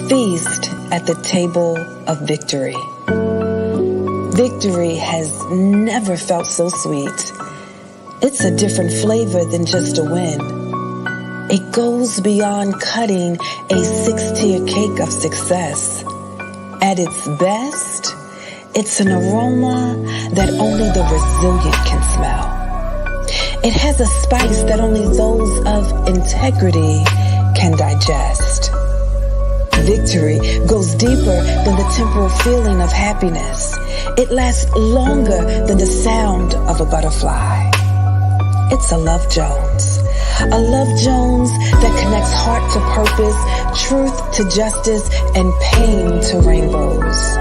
Feast at the table of victory. Victory has never felt so sweet. It's a different flavor than just a win. It goes beyond cutting a 6-tier cake of success. At its best, it's an aroma that only the resilient can smell. It has a spice that only those of integrity can digest. Victory goes deeper than the temporal feeling of happiness. It lasts longer than the sound of a butterfly. It's a Love Jones. A Love Jones that connects heart to purpose, truth to justice, and pain to rainbows.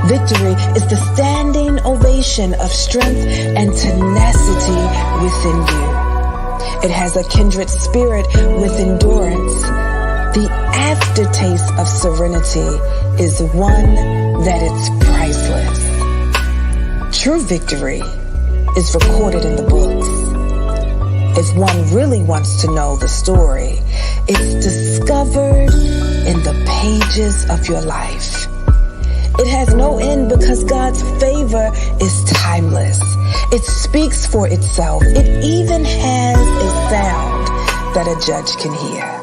Victory is the standing ovation of strength and tenacity within you. It has a kindred spirit with endurance. The aftertaste of serenity is one that is priceless. True victory is recorded in the books. If one really wants to know the story, it's discovered in the pages of your life. It has no end because God's favor is timeless. It speaks for itself. It even has a sound that a judge can hear.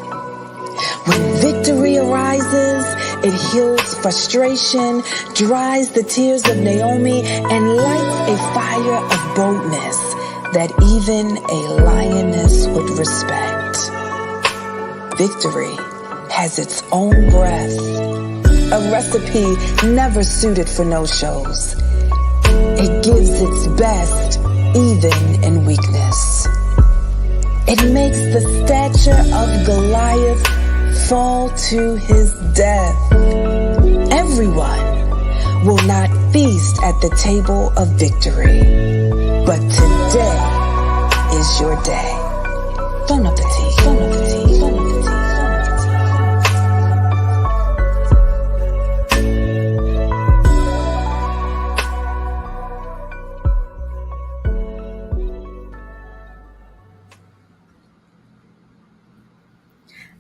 When victory arises, it heals frustration, dries the tears of Naomi, and lights a fire of boldness that even a lioness would respect. Victory has its own breath, a recipe never suited for no-shows. It gives its best even in weakness. It makes the stature of Goliath fall to his death. Everyone will not feast at the table of victory, but today is your day. Bon appetit, bon appetit, bon appetit, bon appetit.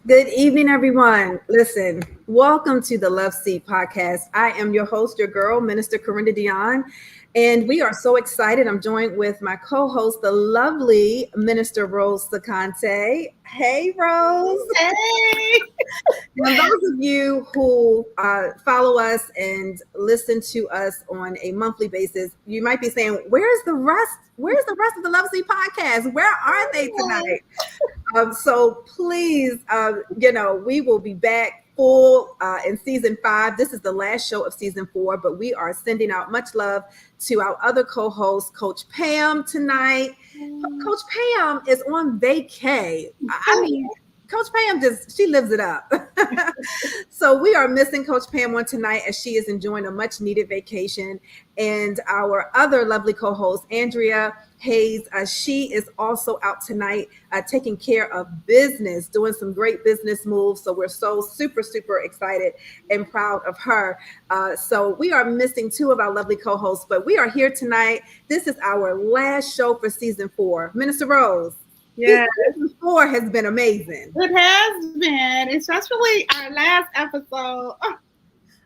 Good evening, everyone. Listen, welcome to the Love Seat Podcast. I am your host, your girl, Minister Carenda Deonne, and we are so excited. I'm joined with my co-host, the lovely Minister Rose Sacante. Hey, Rose. Hey. Now, those of you who follow us and listen to us on a monthly basis, you might be saying, "Where's the rest? Where's the rest of the Love Seat Podcast? Where are they tonight?" So please, we will be back full in season 5. This is the last show of season 4, but we are sending out much love to our other co-host, Coach Pam, tonight. Coach Pam is on vacay. I mean, Coach Pam she lives it up. So we are missing Coach Pam on tonight as she is enjoying a much needed vacation. And our other lovely co-host, Andrea Hayes, she is also out tonight taking care of business, doing some great business moves. So we're so super, super excited and proud of her. So we are missing 2 of our lovely co-hosts, but we are here tonight. This is our last show for season 4. Minister Rose. Yeah, season 4 has been amazing. It has been, especially our last episode.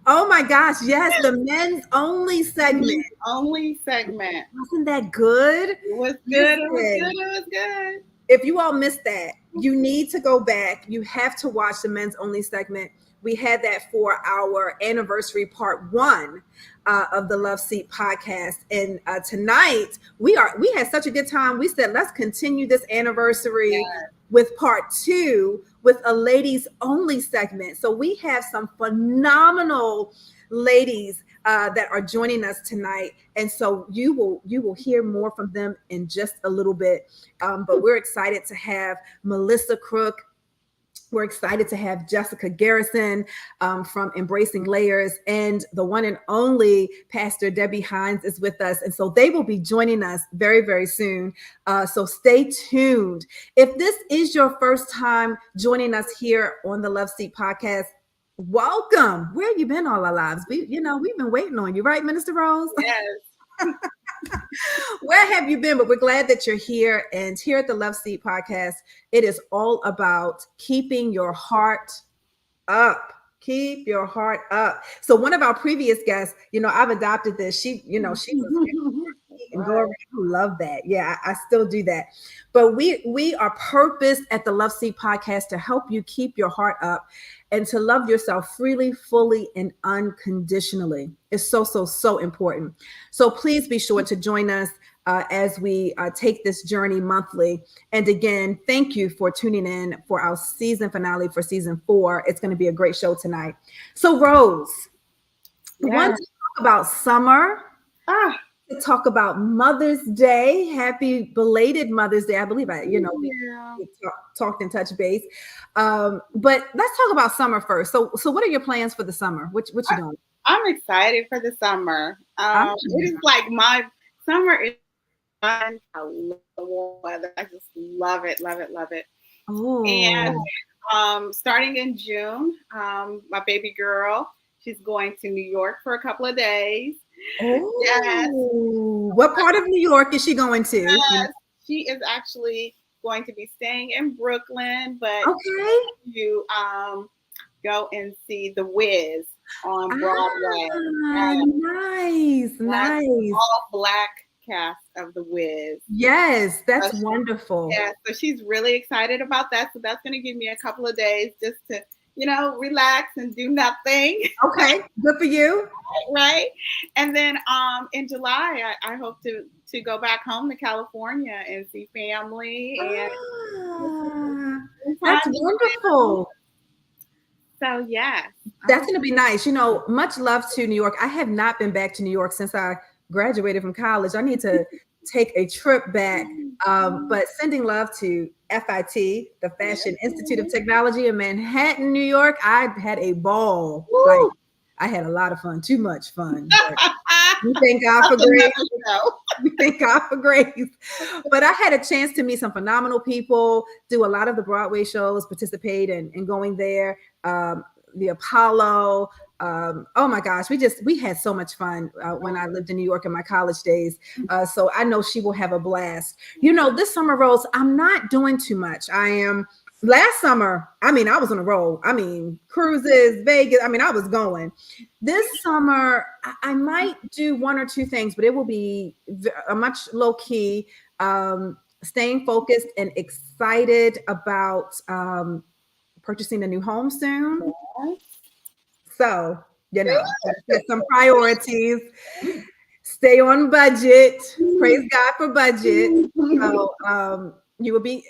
Oh my gosh, yes, the men's only segment. Wasn't that good? It was good. It was good. If you all missed that, you need to go back. You have to watch the men's only segment. We had that for our anniversary part 1 of the Love Seat Podcast. And tonight we had such a good time. We said, let's continue this anniversary with part 2 with a ladies only segment. So we have some phenomenal ladies that are joining us tonight. And so you will hear more from them in just a little bit. But we're excited to have Melissa Crook. We're excited to have Jessica Garrison from Embracing Layers, and the one and only Pastor Debbie Hines is with us. And so they will be joining us very, very soon. So stay tuned. If this is your first time joining us here on the Love Seat Podcast, welcome. Where have you been all our lives? We've been waiting on you, right, Minister Rose? Yes. Where have you been? But we're glad that you're here. And here at the Love Seat Podcast, it is all about keeping your heart up. Keep your heart up. So one of our previous guests, I've adopted this. She was and go around. I love that. Yeah, I still do that. But we are purposed at the Love Seat podcast to help you keep your heart up and to love yourself freely, fully, and unconditionally. It's so, so, so important. So please be sure to join us as we take this journey monthly. And again, thank you for tuning in for our season finale for season 4. It's going to be a great show tonight. So Rose, we want to talk about summer. To talk about Mother's Day. Happy belated Mother's Day. I believe we talked and touched base. But let's talk about summer first. So what are your plans for the summer? What you doing? I'm excited for the summer. It is like my summer is fun. I love the warm weather. I just love it, love it, love it. Oh. And starting in June, my baby girl, she's going to New York for a couple of days. Oh, yes. What part of New York is she going to? Yes, she is actually going to be staying in Brooklyn, but you go and see The Wiz on Broadway. Nice. All black cast of The Wiz. Yes, that's wonderful. Yeah, so she's really excited about that. So that's going to give me a couple of days just to relax and do nothing. Okay, good for you. Right. And then in July, I hope to go back home to California and see family. And that's wonderful. So, yes. That's going to be nice. Much love to New York. I have not been back to New York since I graduated from college. I need to take a trip back. But sending love to FIT, the Fashion Institute of Technology in Manhattan, New York. I had a ball. Like, I had a lot of fun, too much fun. We thank God for grace. We thank God for grace. But I had a chance to meet some phenomenal people, do a lot of the Broadway shows, participate in going there. The Apollo. Oh my gosh, we had so much fun when I lived in New York in my college days. So I know she will have a blast. This summer, Rose, I'm not doing too much. Last summer, I was on a roll. Cruises, Vegas. I was going. This summer, I might do one or two things, but it will be a much low key, staying focused and excited about purchasing a new home soon. So, there's some priorities. Stay on budget. Praise God for budget. So, you would be,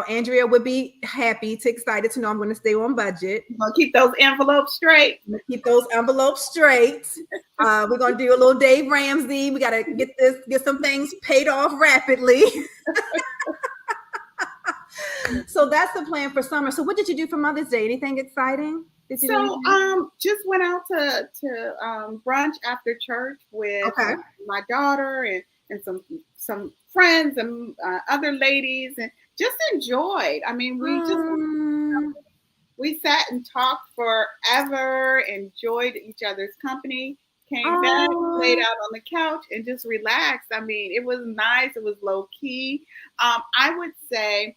Andrea would be happy excited to know I'm going to stay on budget. We're going to keep those envelopes straight. We're going to do a little Dave Ramsey. We got to get some things paid off rapidly. So that's the plan for summer. So what did you do for Mother's Day? Anything exciting? Just went out to brunch after church with my daughter and some friends and other ladies, and just enjoyed. We sat and talked forever, enjoyed each other's company, came back, laid out on the couch, and just relaxed. It was nice. It was low key. I would say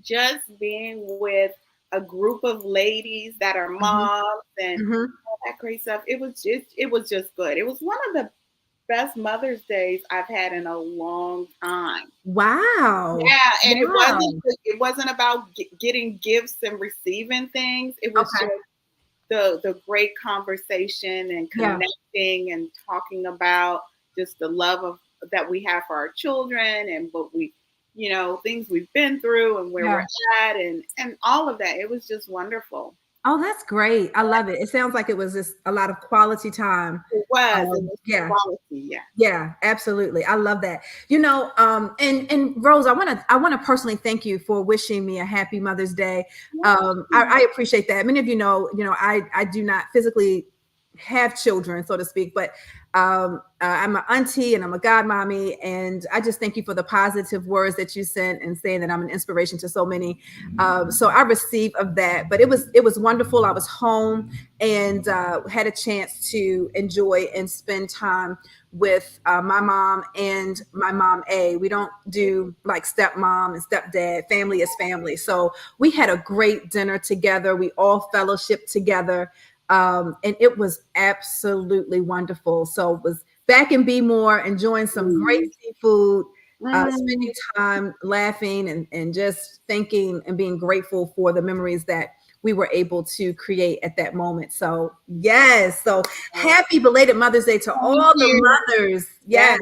just being with a group of ladies that are moms and all that great stuff. It was just good. It was one of the best Mother's Days I've had in a long time. Wow. Yeah, and it wasn't about getting gifts and receiving things. It was just the great conversation and connecting and talking about just the love that we have for our children and what we things we've been through and where we're at and all of that. It was just wonderful. Oh, that's great. I love it. It sounds like it was just a lot of quality time. It was quality, Yeah, absolutely. I love that. And Rose, I want to personally thank you for wishing me a happy Mother's Day. I appreciate that. Many of you know, I do not physically have children, so to speak, but I'm an auntie and I'm a godmommy, and I just thank you for the positive words that you sent and saying that I'm an inspiration to so many. So I receive of that, but it was wonderful. I was home and had a chance to enjoy and spend time with my mom and my mom. We don't do like stepmom and stepdad. Family is family. So we had a great dinner together. We all fellowshiped together. And it was absolutely wonderful. So it was back in Be More, enjoying some great seafood, spending time laughing and just thinking and being grateful for the memories that we were able to create at that moment. So yes, so happy belated Mother's Day to all the mothers. Yes,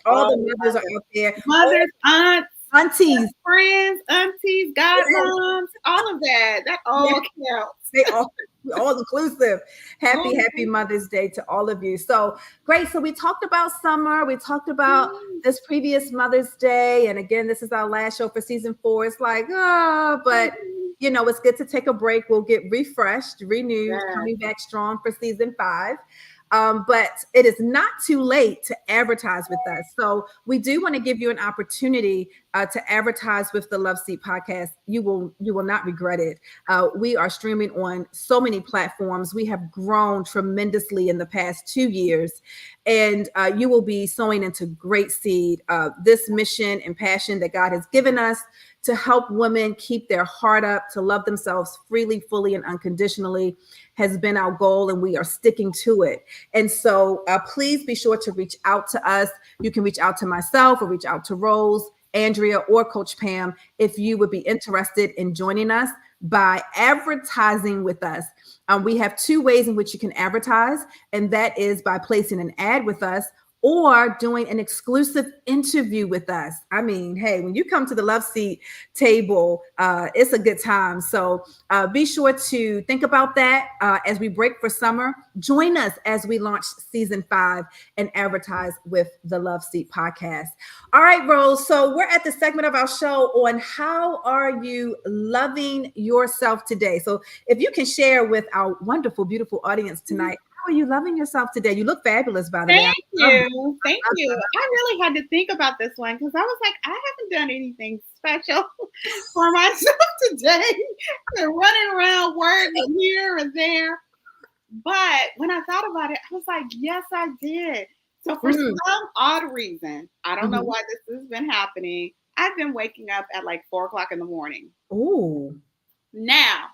all the mothers are out there. Mothers, aunts, aunties, friends, aunties, godmoms, all of that. That all counts. They all inclusive. Happy Mother's Day to all of you. So great. So we talked about summer. We talked about this previous Mother's Day. And again, this is our last show for season 4. It's like, but you know, it's good to take a break. We'll get refreshed, renewed, coming back strong for season 5. But it is not too late to advertise with us. So we do want to give you an opportunity to advertise with the Love Seat podcast. You will not regret it. We are streaming on so many platforms. We have grown tremendously in the past 2 years, and you will be sowing into great seed. This mission and passion that God has given us to help women keep their heart up, to love themselves freely, fully, and unconditionally has been our goal, and we are sticking to it. And so please be sure to reach out to us. You can reach out to myself or reach out to Rose, Andrea, or Coach Pam if you would be interested in joining us by advertising with us. We have 2 ways in which you can advertise, and that is by placing an ad with us or doing an exclusive interview with us. I mean, hey, when you come to the Love Seat table, it's a good time. So be sure to think about that as we break for summer. Join us as we launch season 5 and advertise with the Love Seat podcast. All right, Rose. So we're at the segment of our show on how are you loving yourself today? So if you can share with our wonderful, beautiful audience tonight, how are you loving yourself today? You look fabulous, by the way. Thank you. I really had to think about this one because I was like, I haven't done anything special for myself today. They're running around work here and there. But when I thought about it, I was like, yes, I did. So for some odd reason, I don't know why this has been happening. I've been waking up at like 4:00 in the morning. Ooh. Now.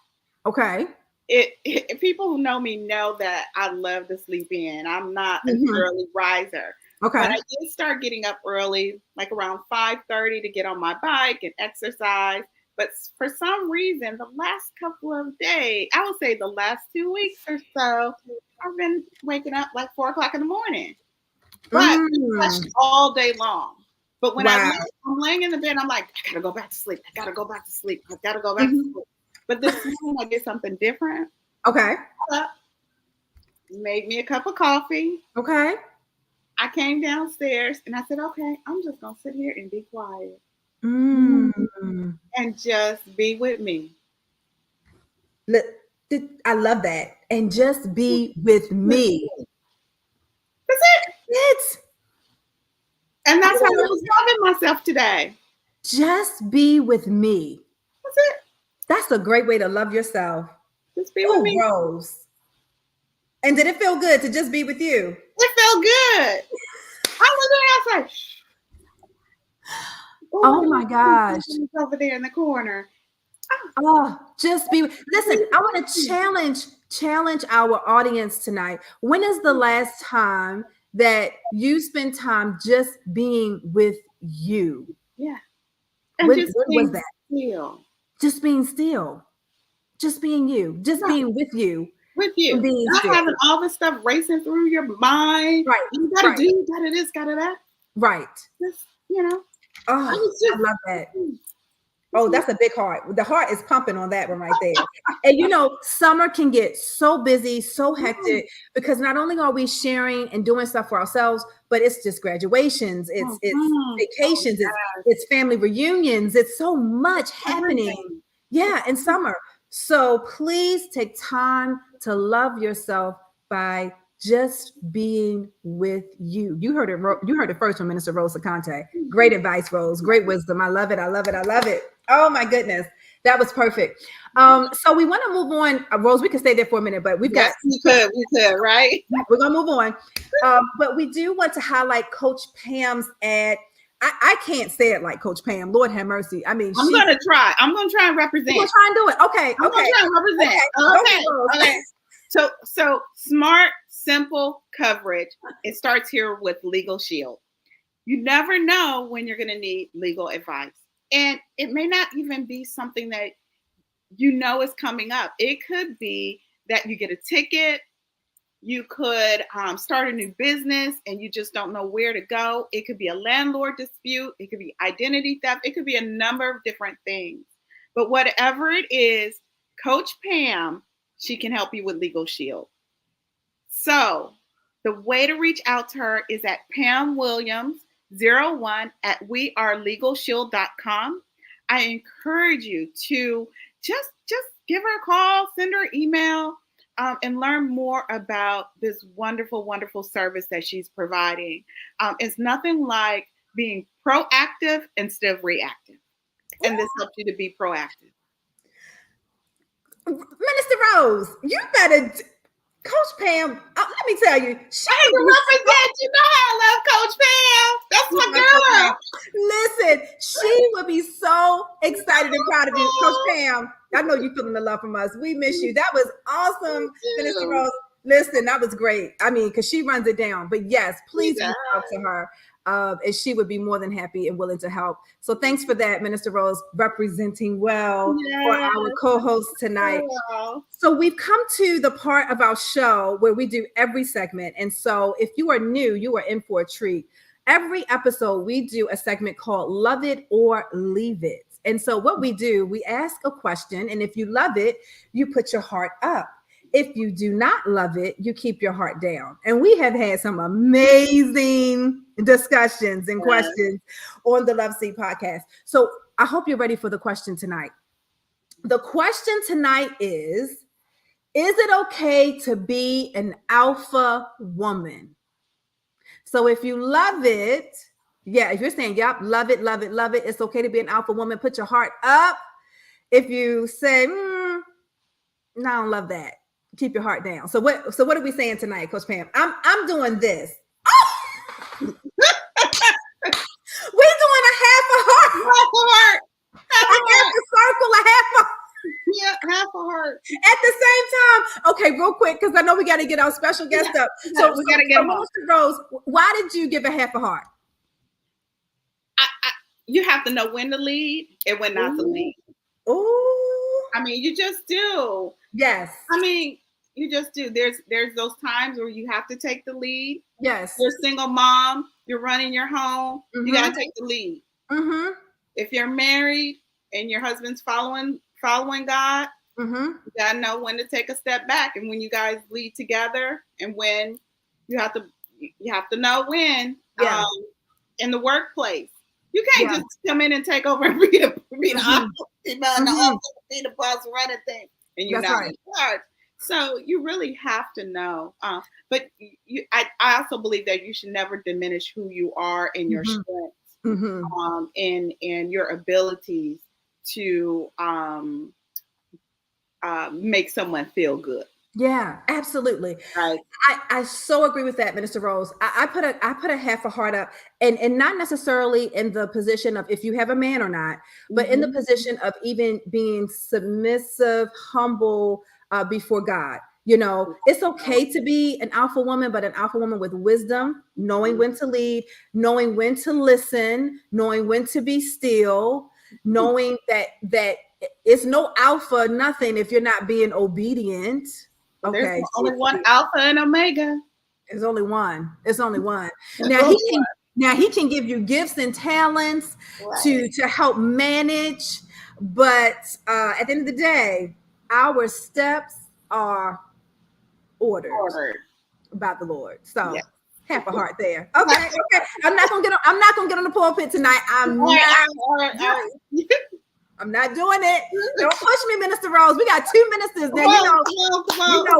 Okay. It people who know me know that I love to sleep in. I'm not an early riser. Okay. But I did start getting up early, like around 5:30 to get on my bike and exercise. But for some reason, the last couple of days, I would say the last 2 weeks or so, I've been waking up like 4:00 in the morning. But all day long. But when I'm laying in the bed, I'm like, I gotta go back to sleep. I gotta go back to sleep. I gotta go back to sleep. But this morning I did something different. Okay. Made me a cup of coffee. Okay. I came downstairs and I said, okay, I'm just going to sit here and be quiet. And just be with me. I love that. And just be with me. That's it. It's. And that's how I was loving myself today. Just be with me. That's it. That's a great way to love yourself. Just be with me. Rose. And did it feel good to just be with you? It felt good. I was there. I was like, oh my gosh. Over there in the corner. Oh, just be. Listen, I want to challenge our audience tonight. When is the last time that you spend time just being with you? Yeah. And when being was that? Still. Just being still. Just being you. Just being with you. With you. Not having all this stuff racing through your mind. Right. You gotta do, you gotta this, gotta that. Right. Just, you know. Oh, I love that. Oh, that's a big heart. The heart is pumping on that one right there. And you know, summer can get so busy, so hectic, because not only are we sharing and doing stuff for ourselves, but it's just graduations, it's vacations, it's family reunions, it's so much happening. Yeah, in summer. So please take time to love yourself by just being with you. You heard it. You heard it first from Minister Rose Conte. Great advice, Rose. Great wisdom. I love it. I love it. I love it. Oh my goodness, that was perfect. So we want to move on, Rose. We can stay there for a minute, but we've got. We could, right? We're gonna move on, but we do want to highlight Coach Pam's ad. I can't say it like Coach Pam. Lord have mercy. I mean, I'm gonna try. I'm gonna try and represent. We'll try and do it. Okay. I'm gonna try and represent. Okay. So smart, simple coverage. It starts here with Legal Shield. You never know when you're gonna need legal advice, and it may not even be something that you know is coming up. It could be that you get a ticket. You could start a new business and you just don't know where to go. It could be a landlord dispute. It could be identity theft. It could be a number of different things. But whatever it is, Coach Pam, she can help you with Legal Shield. So the way to reach out to her is at pamwilliams01@wearelegalshield.com. I encourage you to just give her a call, send her an email, and learn more about this wonderful, wonderful service that she's providing. It's nothing like being proactive instead of reactive. And this helps you to be proactive. Minister Rose, you better, Coach Pam, let me tell you. I represent, you know how I love Coach Pam. That's my girl. Listen, she would be so excited and proud of you. Coach Pam, I know you're feeling the love from us. We miss you. That was awesome, Minister Rose. Listen, that was great. I mean, because she runs it down. But yes, please reach out to her. And she would be more than happy and willing to help. So thanks for that, Minister Rose, representing well for our co-host tonight. So we've come to the part of our show where we do every segment. And so if you are new, you are in for a treat. Every episode, we do a segment called Love It or Leave It. And so what we do, we ask a question. And if you love it, you put your heart up. If you do not love it, you keep your heart down. And we have had some amazing discussions and questions on the Love Seat podcast. So I hope you're ready for the question tonight. The question tonight is it okay to be an alpha woman? So if you love it, if you're saying, yep, love it, love it, love it, it's okay to be an alpha woman, put your heart up. If you say, no, I don't love that, keep your heart down. So what are we saying tonight, Coach Pam? I'm doing this. Oh! We're doing a half a heart. Half a circle, a half a half a heart. At the same time. Okay, real quick, because I know we got to get our special guest up. So we got to get Minister Rose, why did you give a half a heart? You have to know when to lead and when not to lead. Ooh. I mean, you just do. Yes. I mean, you just do. There's those times where you have to take the lead. Yes. You're a single mom. You're running your home. Mm-hmm. You got to take the lead. Mm-hmm. If you're married and your husband's following God, mm-hmm. you got to know when to take a step back and when you guys lead together, and when you have to know when. In the workplace, you can't just come in and take over and be the boss running thing, and you're not in charge. So you really have to know. But I also believe that you should never diminish who you are and your strengths, and your abilities to make someone feel good. Yeah, absolutely. Right. I so agree with that, Minister Rose. I put a half a heart up, and not necessarily in the position of if you have a man or not, but in the position of even being submissive, humble before God. You know, it's okay to be an alpha woman, but an alpha woman with wisdom, knowing when to lead, knowing when to listen, knowing when to be still, knowing that it's no alpha nothing if you're not being obedient. Okay, there's only one alpha and omega. There's only one. It's only one. Now he can give you gifts and talents to help manage, but at the end of the day, our steps are ordered by the Lord. So half a heart there. Okay. I'm not gonna get on the pulpit tonight. I'm not. I'm not doing it. Don't push me, Minister Rose. We got 2 ministers there. You know,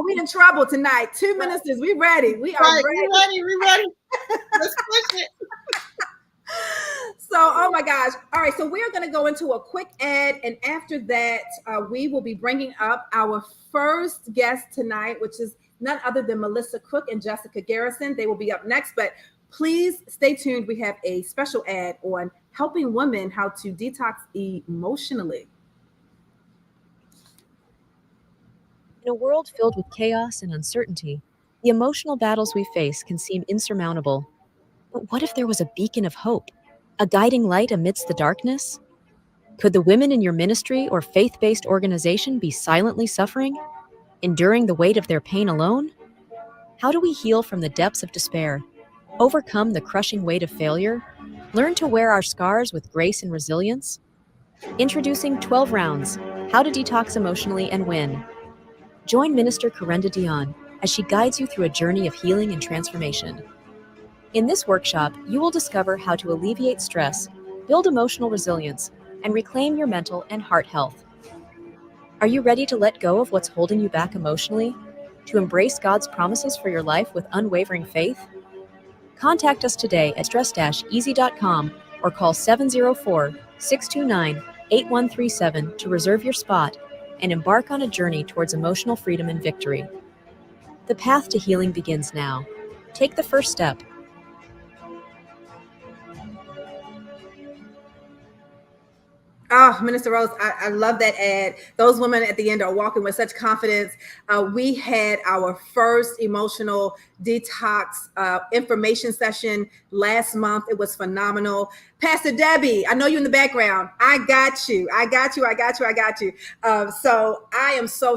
we in trouble tonight. 2 ministers. We ready. We are ready. We ready. Let's push it. So, oh my gosh. All right. So we're going to go into a quick ad. And after that, we will be bringing up our first guest tonight, which is none other than Melissa Cook and Jessica Garrison. They will be up next, but please stay tuned. We have a special ad on helping women how to detox emotionally. In a world filled with chaos and uncertainty, the emotional battles we face can seem insurmountable. But what if there was a beacon of hope, a guiding light amidst the darkness? Could the women in your ministry or faith-based organization be silently suffering, enduring the weight of their pain alone? How do we heal from the depths of despair, overcome the crushing weight of failure, learn to wear our scars with grace and resilience? Introducing 12 Rounds, How to Detox Emotionally and Win. Join Minister Carenda Deonne as she guides you through a journey of healing and transformation. In this workshop, you will discover how to alleviate stress, build emotional resilience, and reclaim your mental and heart health. Are you ready to let go of what's holding you back emotionally, to embrace God's promises for your life with unwavering faith? Contact us today at stress-easy.com or call 704-629-8137 to reserve your spot and embark on a journey towards emotional freedom and victory. The path to healing begins now. Take the first step. Oh, Minister Rose, I love that ad. Those women at the end are walking with such confidence. We had our first emotional detox information session last month. It was phenomenal. Pastor Debbie, I know you in the background. I got you.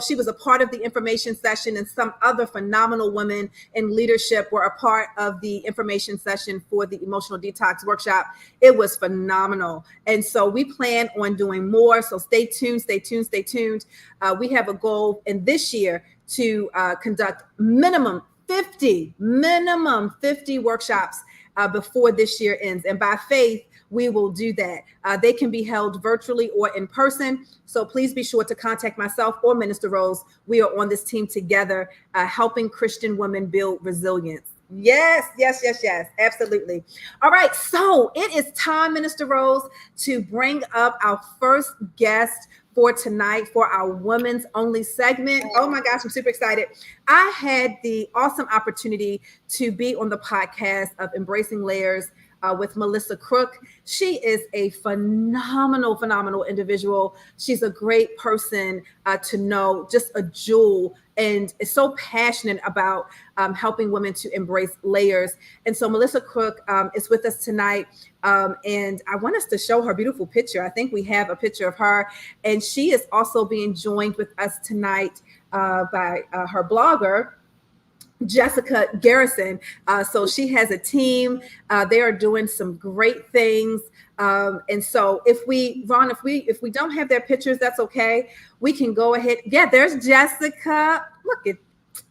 She was a part of the information session, and some other phenomenal women in leadership were a part of the information session for the emotional detox workshop. It was phenomenal. And so we plan on doing more. So stay tuned. We have a goal in this year to conduct minimum 50 workshops before this year ends. And by faith, we will do that. They can be held virtually or in person. So please be sure to contact myself or Minister Rose. We are on this team together, helping Christian women build resilience. Yes, absolutely. All right, so it is time, Minister Rose, to bring up our first guest for tonight for our women's only segment. Oh my gosh, I'm super excited. I had the awesome opportunity to be on the podcast of Embracing Layers with Melissa Cook. She is a phenomenal individual. She's a great person to know, just a jewel, and is so passionate about helping women to embrace layers. And so Melissa Cook is with us tonight. And I want us to show her beautiful picture. I think we have a picture of her. And she is also being joined with us tonight by her blogger, Jessica Garrison. So she has a team. They are doing some great things. And so if we don't have their pictures, that's okay. We can go ahead. Yeah, there's Jessica. Look at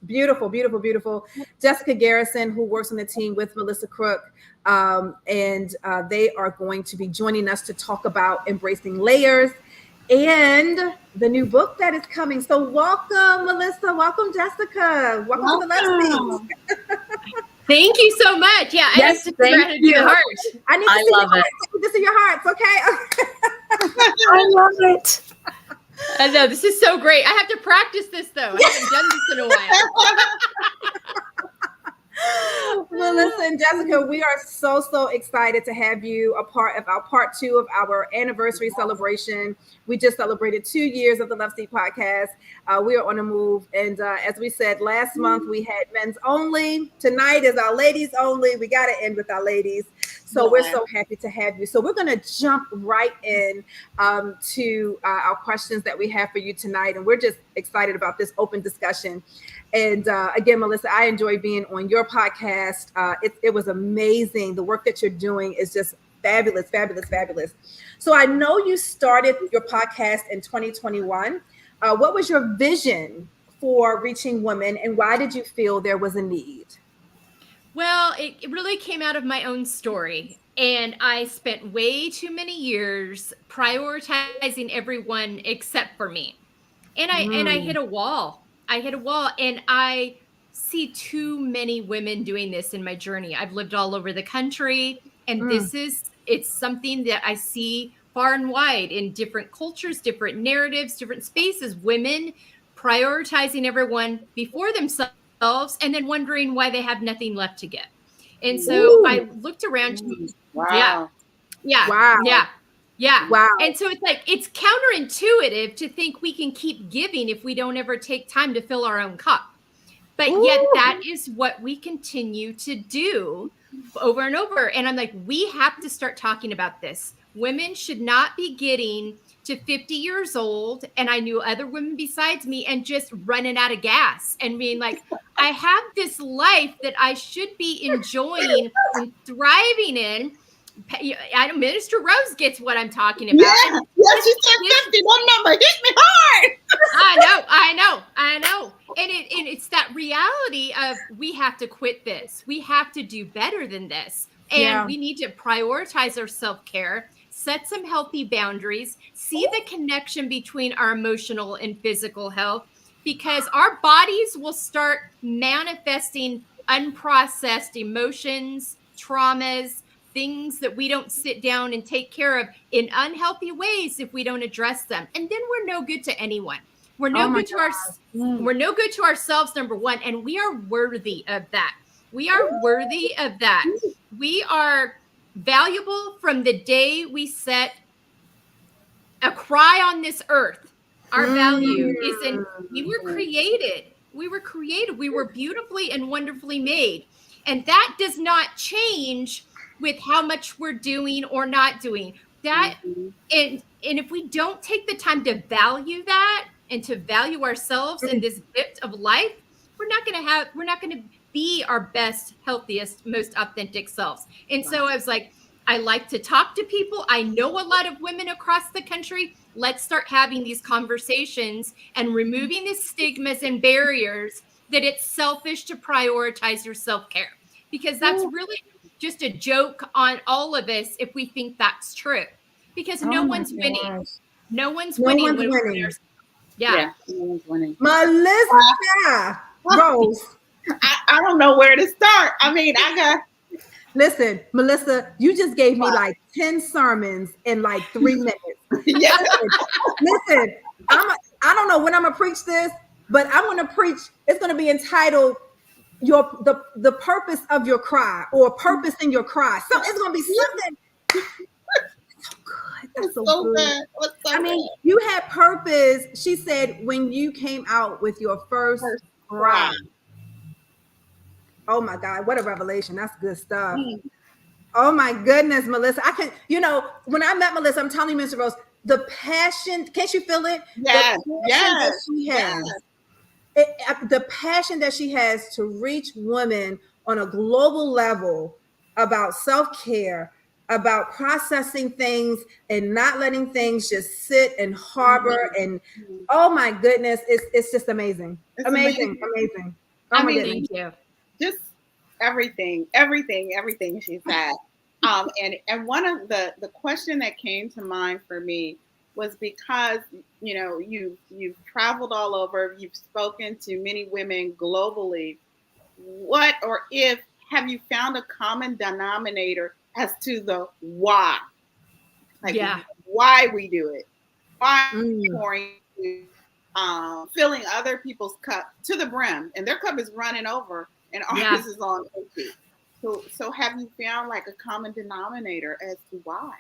beautiful. Jessica Garrison, who works on the team with Melissa Cook. And they are going to be joining us to talk about Embracing Layers and the new book that is coming. So welcome, Melissa. Welcome, Jessica. Welcome to the Love Seat. Thank you so much. Yeah, Yes, I need to your heart. I need to see your hearts, okay? I love it. I know, this is so great. I have to practice this, though. I haven't done this in a while. Melissa and Jessica, we are so excited to have you a part of our part 2 of our anniversary celebration. We just celebrated 2 years of the Love Seat podcast. We are on the move. And as we said, last month we had men's only. Tonight is our ladies only. We got to end with our ladies. So we're so happy to have you. So we're going to jump right in to our questions that we have for you tonight. And we're just excited about this open discussion. And again, Melissa, I enjoy being on your podcast. It was amazing. The work that you're doing is just fabulous. So I know you started your podcast in 2021. What was your vision for reaching women, and why did you feel there was a need? Well, it really came out of my own story. And I spent way too many years prioritizing everyone except for me. And I hit a wall. I hit a wall, and I see too many women doing this in my journey. I've lived all over the country, and it's something that I see far and wide in different cultures, different narratives, different spaces. Women prioritizing everyone before themselves and then wondering why they have nothing left to give. And so I looked around. Yeah. Wow. Yeah. Wow. Yeah. Yeah. Wow. And so it's like, it's counterintuitive to think we can keep giving if we don't ever take time to fill our own cup. But yet that is what we continue to do over and over. And I'm like, we have to start talking about this. Women should not be getting to 50 years old. And I knew other women besides me and just running out of gas and being like, I have this life that I should be enjoying and thriving in. I know Minister Rose gets what I'm talking about. Yeah, she said 50. That number hit me hard. I know. And it's that reality of we have to quit this. We have to do better than this. And we need to prioritize our self-care, set some healthy boundaries, see the connection between our emotional and physical health, because our bodies will start manifesting unprocessed emotions, traumas, things that we don't sit down and take care of in unhealthy ways if we don't address them. And then we're no good to anyone. We're no good to we're no good to ourselves, number one, and we are worthy of that. We are worthy of that. We are valuable from the day we set a cry on this earth. Our value is in we were created. We were created. We were beautifully and wonderfully made. And that does not change with how much we're doing or not doing. That and if we don't take the time to value that and to value ourselves in this gift of life, we're not going to be our best, healthiest, most authentic selves. And so I was like, I like to talk to people. I know a lot of women across the country. Let's start having these conversations and removing the stigmas and barriers that it's selfish to prioritize your self-care, because that's really just a joke on all of us if we think that's true, because no one's winning. No one's winning. Yeah. No one's winning. Melissa Rose. I don't know where to start. I mean, Listen, Melissa, you just gave me like 10 sermons in like 3 minutes. Yeah. Listen, I don't know when I'm gonna preach this, but I'm gonna preach. It's gonna be entitled the purpose of your cry, or purpose in your cry. So it's gonna be something. So good. That's so good. I mean, you had purpose. She said when you came out with your first cry. Oh my God, what a revelation. That's good stuff. Oh my goodness, Melissa. I can, when I met Melissa, I'm telling you, Mr. Rose, the passion, can't you feel it? Yes. The passion that she has to reach women on a global level about self-care, about processing things and not letting things just sit and harbor. And oh my goodness, it's just amazing. It's amazing. Oh my goodness. Thank you. Just everything she said. And one of the question that came to mind for me was because, you've traveled all over, you've spoken to many women globally. What or if have you found a common denominator as to the why? Why we do it? Why pouring, filling other people's cup to the brim, and their cup is running over, and ours is on empty. So have you found like a common denominator as to why?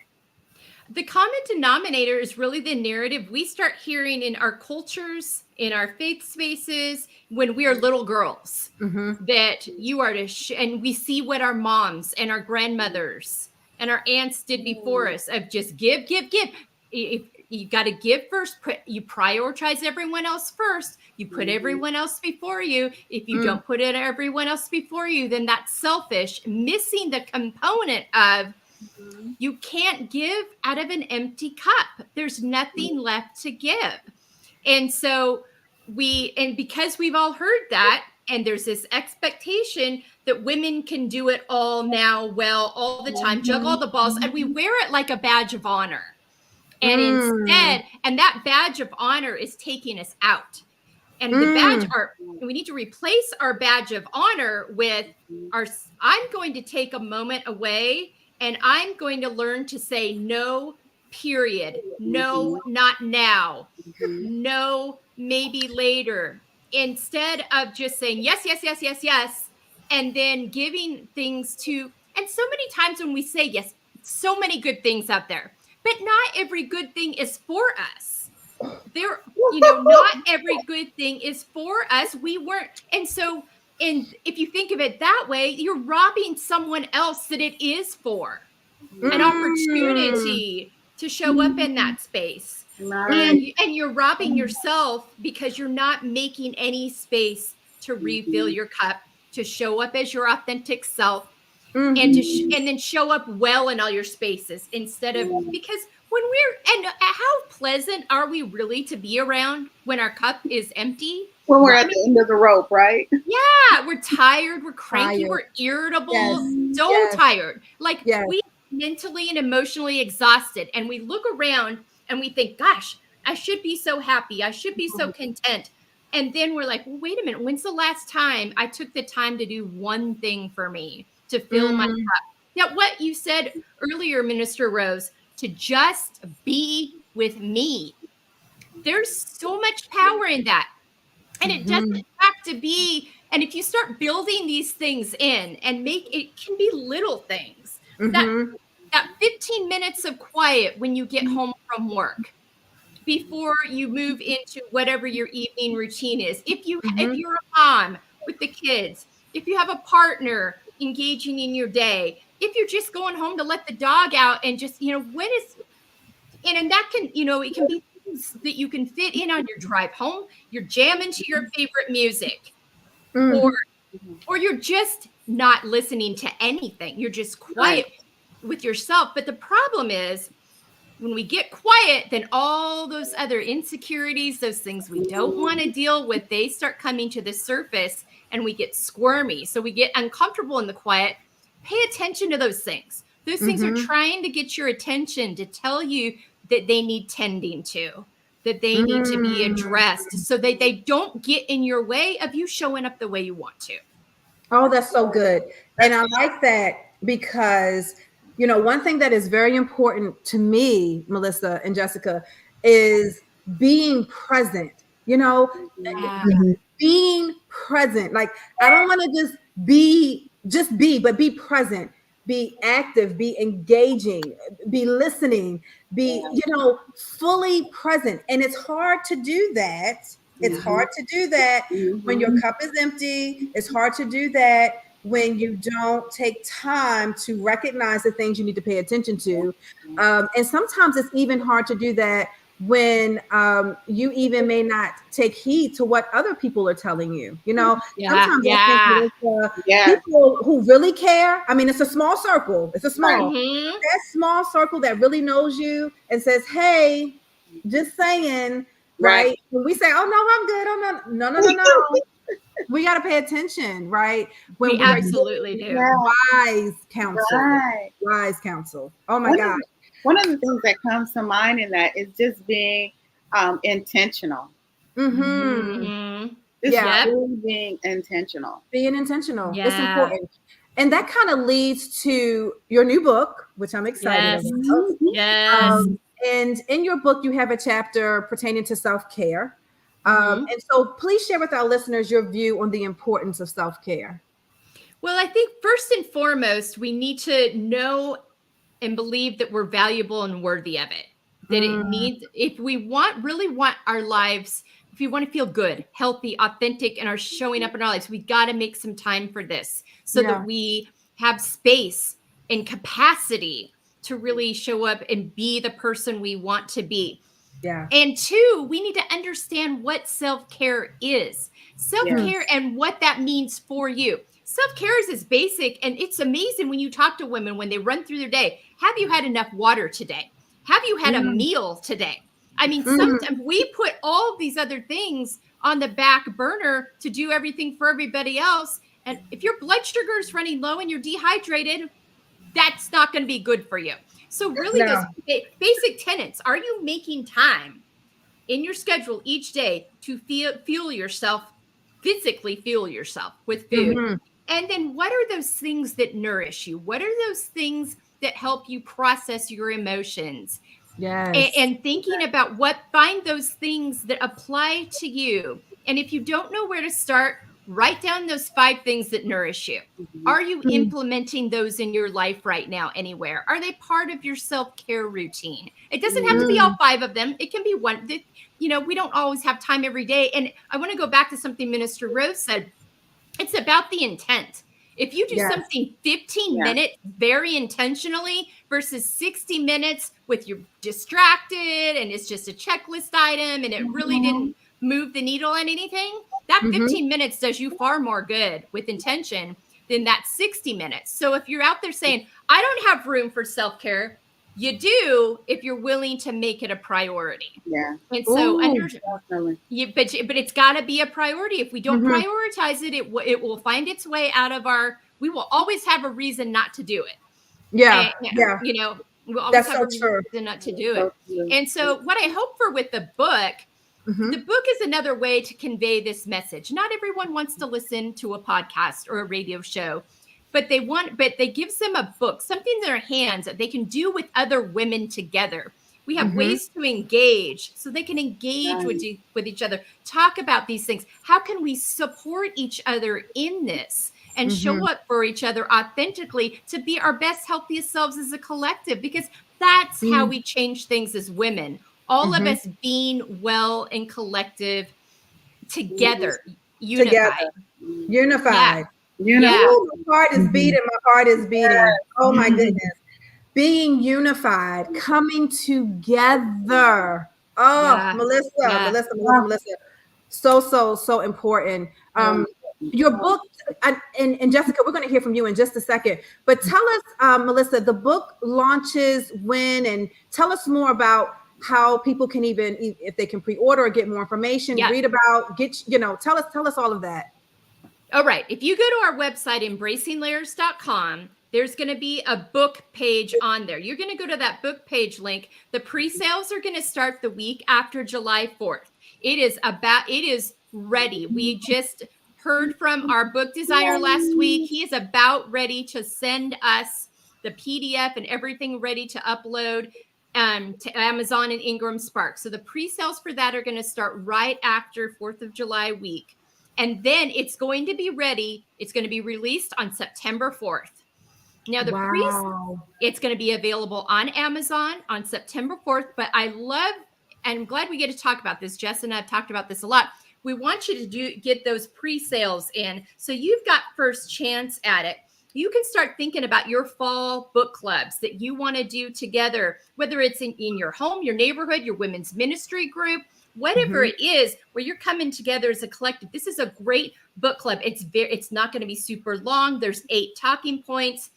The common denominator is really the narrative we start hearing in our cultures, in our faith spaces, when we are little girls, that you are to, and we see what our moms and our grandmothers and our aunts did before us of just give. If you got to give first, you prioritize everyone else first. You put everyone else before you. If you don't put everyone else before you, then that's selfish, missing the component of you can't give out of an empty cup. There's nothing left to give. And so because we've all heard that, And there's this expectation that women can do it all now, well, all the time, juggle all the balls, and we wear it like a badge of honor. And instead, and that badge of honor is taking us out. And the badge, we need to replace our badge of honor with I'm going to take a moment away and I'm going to learn to say no, period. No, not now. No, maybe later. Instead of just saying yes, yes, yes, yes, yes, and then giving things to, and so many times when we say yes, so many good things out there, but not every good thing is for us. There, not every good thing is for us. We weren't. And so, if you think of it that way, you're robbing someone else that it is for an opportunity to show up in that space. And you're robbing yourself because you're not making any space to refill your cup, to show up as your authentic self, and then show up well in all your spaces instead of, because when and how pleasant are we really to be around when our cup is empty? When we're at the end of the rope, right? Yeah, we're tired, we're cranky, we're irritable, tired. Like we mentally and emotionally exhausted, and we look around and we think, gosh, I should be so happy, I should be so content. And then we're like, well, wait a minute, when's the last time I took the time to do one thing for me to fill my cup? Now, what you said earlier, Minister Rose, to just be with me. There's so much power in that. And it doesn't have to be, and if you start building these things in and it can be little things. That 15 minutes of quiet when you get home from work, before you move into whatever your evening routine is. If you're a mom with the kids, if you have a partner engaging in your day, if you're just going home to let the dog out and just, and that can, it can be things that you can fit in on your drive home. You're jamming to your favorite music, or you're just not listening to anything. You're just quiet with yourself. But the problem is, when we get quiet, then all those other insecurities, those things we don't want to deal with, they start coming to the surface and we get squirmy. So we get uncomfortable in the quiet. Pay attention to those things. Those things are trying to get your attention, to tell you that they need tending to, that they need to be addressed, so that they don't get in your way of you showing up the way you want to. Oh, that's so good. And I like that because, one thing that is very important to me, Melissa and Jessica, is being present, being present. Like, I don't want to just be, but be present, be active, be engaging, be listening, be, fully present. And it's hard to do that. It's hard to do that when your cup is empty. It's hard to do that when you don't take time to recognize the things you need to pay attention to. And sometimes it's even hard to do that when you even may not take heed to what other people are telling you. Sometimes I think people who really care, I mean, it's a small circle. It's a that small circle that really knows you and says, hey, just saying, right? When we say, oh, no, I'm good. Oh, no. We got to pay attention, right? When we absolutely do. Wise counsel. Oh my God. One of the things that comes to mind in that is just being intentional. Really being intentional. Being intentional. Yeah. It's important. And that kind of leads to your new book, which I'm excited about. Yes. And in your book, you have a chapter pertaining to self-care. And so please share with our listeners your view on the importance of self-care. Well, I think first and foremost, we need to know and believe that we're valuable and worthy of it. That it needs, if we really want our lives, if we want to feel good, healthy, authentic, and are showing up in our lives, we got to make some time for this so that we have space and capacity to really show up and be the person we want to be. Yeah. And two, we need to understand what self-care is. Self-care and what that means for you. Self-care is as basic, and it's amazing when you talk to women when they run through their day. Have you had enough water today? Have you had a meal today? I mean, sometimes we put all of these other things on the back burner to do everything for everybody else. And if your blood sugar is running low and you're dehydrated, that's not going to be good for you. So really those basic tenets, are you making time in your schedule each day to fuel yourself, physically fuel yourself with food? Mm-hmm. And then what are those things that nourish you? What are those things that help you process your emotions? Yes. And thinking about find those things that apply to you. And if you don't know where to start, write down those 5 things that nourish you. Are you implementing those in your life right now anywhere? Are they part of your self-care routine? It doesn't have to be all 5 of them. It can be one. You know, we don't always have time every day. And I want to go back to something Minister Rose said. It's about the intent. If you do something 15 minutes very intentionally versus 60 minutes with you distracted and it's just a checklist item and it really didn't move the needle on anything, that 15 minutes does you far more good with intention than that 60 minutes. So if you're out there saying, I don't have room for self-care, you do if you're willing to make it a priority. Yeah. And so definitely. but it's got to be a priority. If we don't prioritize it, it will find its way out of we will always have a reason not to do it. Yeah. You know, we'll always have a reason not to do it. True. And so what I hope for with the book, the book is another way to convey this message. Not everyone wants to listen to a podcast or a radio show, but they gives them a book, something in their hands that they can do with other women together. We have ways to engage so they can engage with each other, talk about these things. How can we support each other in this and show up for each other authentically to be our best, healthiest selves as a collective? Because that's how we change things as women. All of us being well and collective together, unified. Unified. Yeah. Ooh, my heart is beating. My heart is beating. Oh my goodness. Being unified, coming together. Oh, Melissa. So important. Your book, and Jessica, we're going to hear from you in just a second. But tell us, Melissa, the book launches when, and tell us more about how people can even, if they can pre-order or get more information, read about, tell us all of that. All right. If you go to our website, embracinglayers.com, there's going to be a book page on there. You're going to go to that book page link. The pre-sales are going to start the week after July 4th. It is ready. We just heard from our book designer last week. He is about ready to send us the PDF and everything ready to upload to Amazon and Ingram Spark. So the pre-sales for that are going to start right after 4th of July week. And then it's going to be ready. It's going to be released on September 4th. Now, it's going to be available on Amazon on September 4th. But I'm glad we get to talk about this. Jess and I have talked about this a lot. We want you to get those pre-sales in. So you've got first chance at it. You can start thinking about your fall book clubs that you want to do together, whether it's in your home, your neighborhood, your women's ministry group, whatever it is, where you're coming together as a collective. This is a great book club. It's not going to be super long. There's 8 talking points.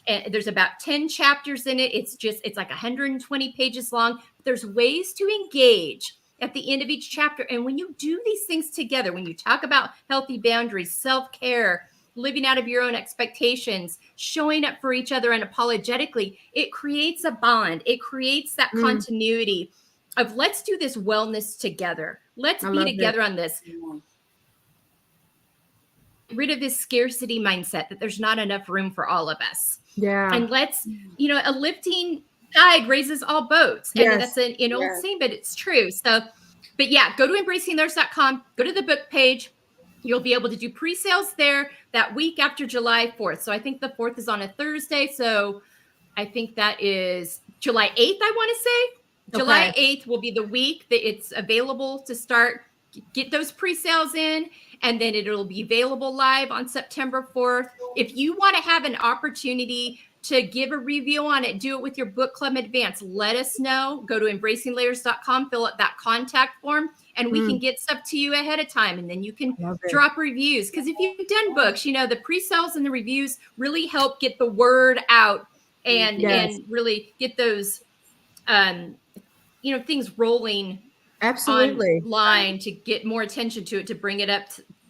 And there's about 10 chapters in it. It's like 120 pages long. There's ways to engage at the end of each chapter. And when you do these things together, when you talk about healthy boundaries, self-care, living out of your own expectations, showing up for each other unapologetically, it creates a bond. It creates that continuity of let's do this wellness together. Let's be together on this. Rid of this scarcity mindset that there's not enough room for all of us. Yeah. And let's, a lifting tide raises all boats. And that's an old saying, but it's true. So, but yeah, go to embracinglayers.com, go to the book page. You'll be able to do pre-sales there that week after July 4th. So I think the 4th is on a Thursday. So I think that is July 8th, I want to say. July 8th will be the week that it's available to start, get those pre-sales in, and then it'll be available live on September 4th. If you want to have an opportunity to give a review on it, do it with your book club advance, let us know. Go to embracinglayers.com, fill out that contact form, and we can get stuff to you ahead of time. And then you can drop reviews. Because if you've done books, the pre-sales and the reviews really help get the word out and really get those, things rolling Absolutely. online to get more attention to it, to bring it up.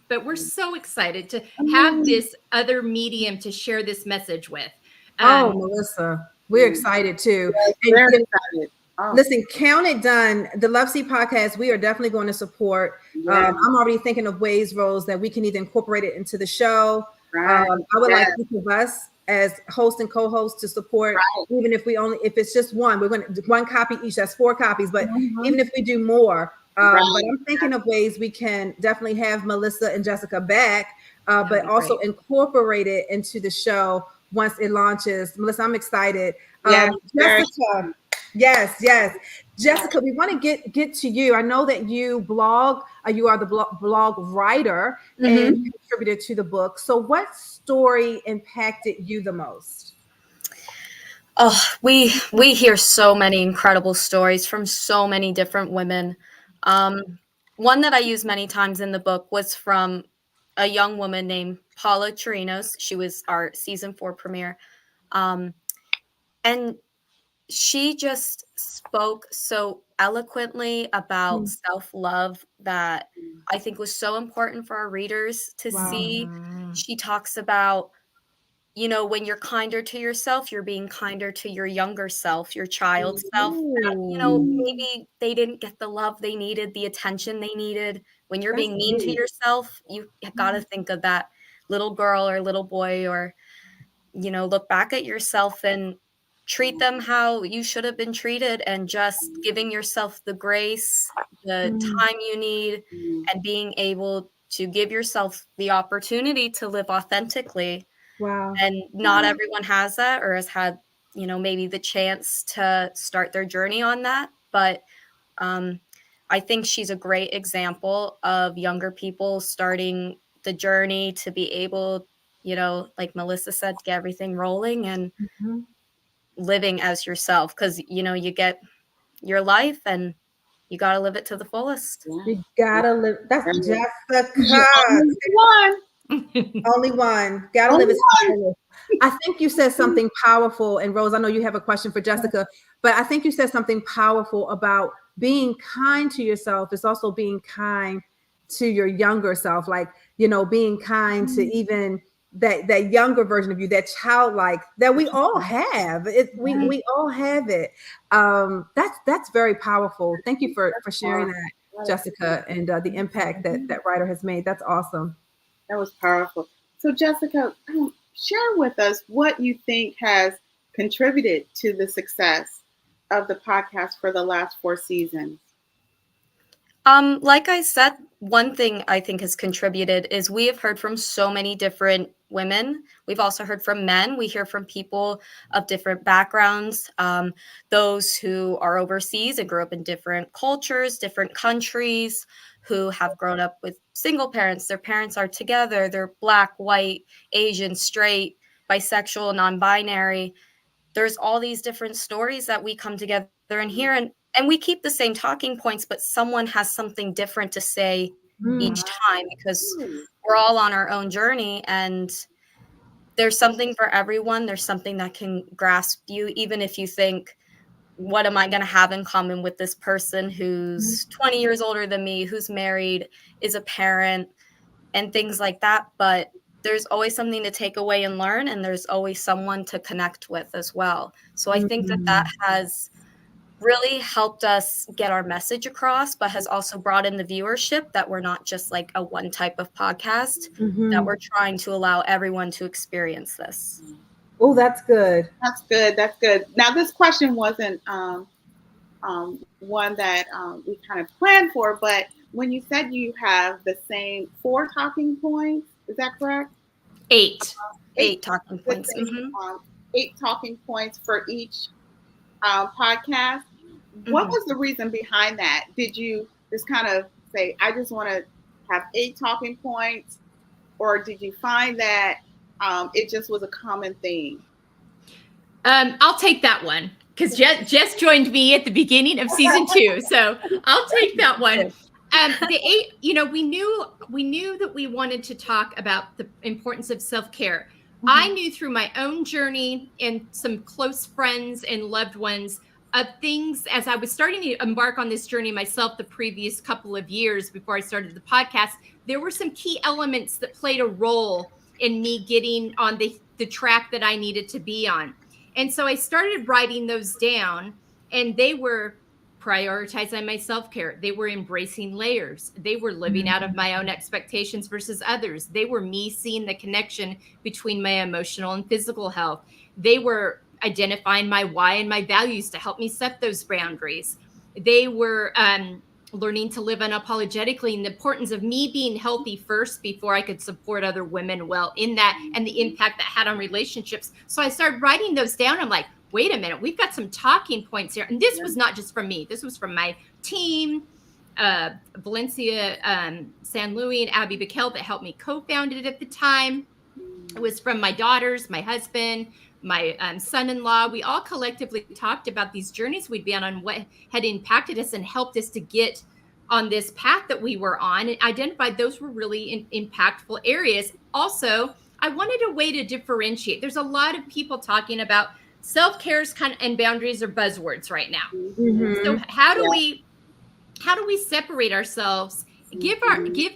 But we're so excited to have this other medium to share this message with. Melissa, we're excited too. Yes, And very excited. listen, count it done. The Love Seat podcast, we are definitely going to support. I'm already thinking of ways, Rose, that we can either incorporate it into the show. Right. I would like each of us as host and co-host to support, even if it's just one, we're going to do one copy each. That's 4 copies. But even if we do more, but I'm thinking of ways we can definitely have Melissa and Jessica back, but also incorporate it into the show once it launches. Melissa, I'm excited. Jessica. Yes. Jessica, we want to get to you. I know that you blog, you are the blog writer and contributor to the book. So what story impacted you the most? Oh, we hear so many incredible stories from so many different women. One that I use many times in the book was from a young woman named Paula Chirinos. She was our season 4 premiere. And she just spoke so eloquently about self-love that I think was so important for our readers to see. She talks about, when you're kinder to yourself, you're being kinder to your younger self, your child self. That, maybe they didn't get the love they needed, the attention they needed. When you're being mean to yourself, you got to think of that little girl or little boy, or, look back at yourself and treat them how you should have been treated, and just giving yourself the grace, the time you need, and being able to give yourself the opportunity to live authentically. Wow. And not everyone has that, or has had, maybe the chance to start their journey on that. But I think she's a great example of younger people starting the journey to be able, like Melissa said, to get everything rolling and living as yourself. Because, you get your life and you got to live it to the fullest. You gotta live. That's Jessica. Only one. Gotta live it to the fullest. I think you said something powerful, and Rose, I know you have a question for Jessica, but I think you said something powerful about being kind to yourself. It's also being kind to your younger self, like, being kind to even that younger version of you, that childlike that we all have. We all have it. That's very powerful. Thank you for sharing that, Jessica, and the impact that writer has made. That's awesome. That was powerful. So, Jessica, share with us what you think has contributed to the success of the podcast for the last 4 seasons. Like I said, one thing I think has contributed is we have heard from so many different women. We've also heard from men. We hear from people of different backgrounds, those who are overseas and grew up in different cultures, different countries, who have grown up with single parents. Their parents are together. They're Black, white, Asian, straight, bisexual, non-binary. There's all these different stories that we come together and hear, and we keep the same talking points, but someone has something different to say each time, because we're all on our own journey, and there's something for everyone. There's something that can grasp you, even if you think, what am I going to have in common with this person who's 20 years older than me, who's married, is a parent, and things like that. But there's always something to take away and learn, and there's always someone to connect with as well. So I think that has really helped us get our message across, but has also brought in the viewership, that we're not just like a one type of podcast, that we're trying to allow everyone to experience this. Oh, that's good. That's good. That's good. Now, this question wasn't one that we kind of planned for, but when you said you have the same 4 talking points, is that correct? 8. 8 talking points. 8 talking points for each podcast. What was the reason behind that? Did you just kind of say, I just want to have 8 talking points, or did you find that it just was a common theme? I'll take that one, because Jess joined me at the beginning of season 2, so I'll take that one. The 8, we knew that we wanted to talk about the importance of self-care. I knew through my own journey and some close friends and loved ones, of things as I was starting to embark on this journey myself the previous couple of years before I started the podcast. There were some key elements that played a role in me getting on the track that I needed to be on. And so I started writing those down, and they were prioritizing my self-care. They were embracing layers. They were living out of my own expectations versus others. They were me seeing the connection between my emotional and physical health. They were identifying my why and my values to help me set those boundaries. They were learning to live unapologetically, and the importance of me being healthy first before I could support other women well in that, and the impact that had on relationships. So I started writing those down. I'm like, wait a minute, we've got some talking points here. And this was not just from me. This was from my team, Valencia San Louis and Abby Bikel that helped me co-found it at the time. It was from my daughters, my husband, my son-in-law. We all collectively talked about these journeys we'd been on what had impacted us and helped us to get on this path that we were on, and identified those were really impactful areas. Also, I wanted a way to differentiate. There's a lot of people talking about self-care and boundaries are buzzwords right now. So how do we separate ourselves, give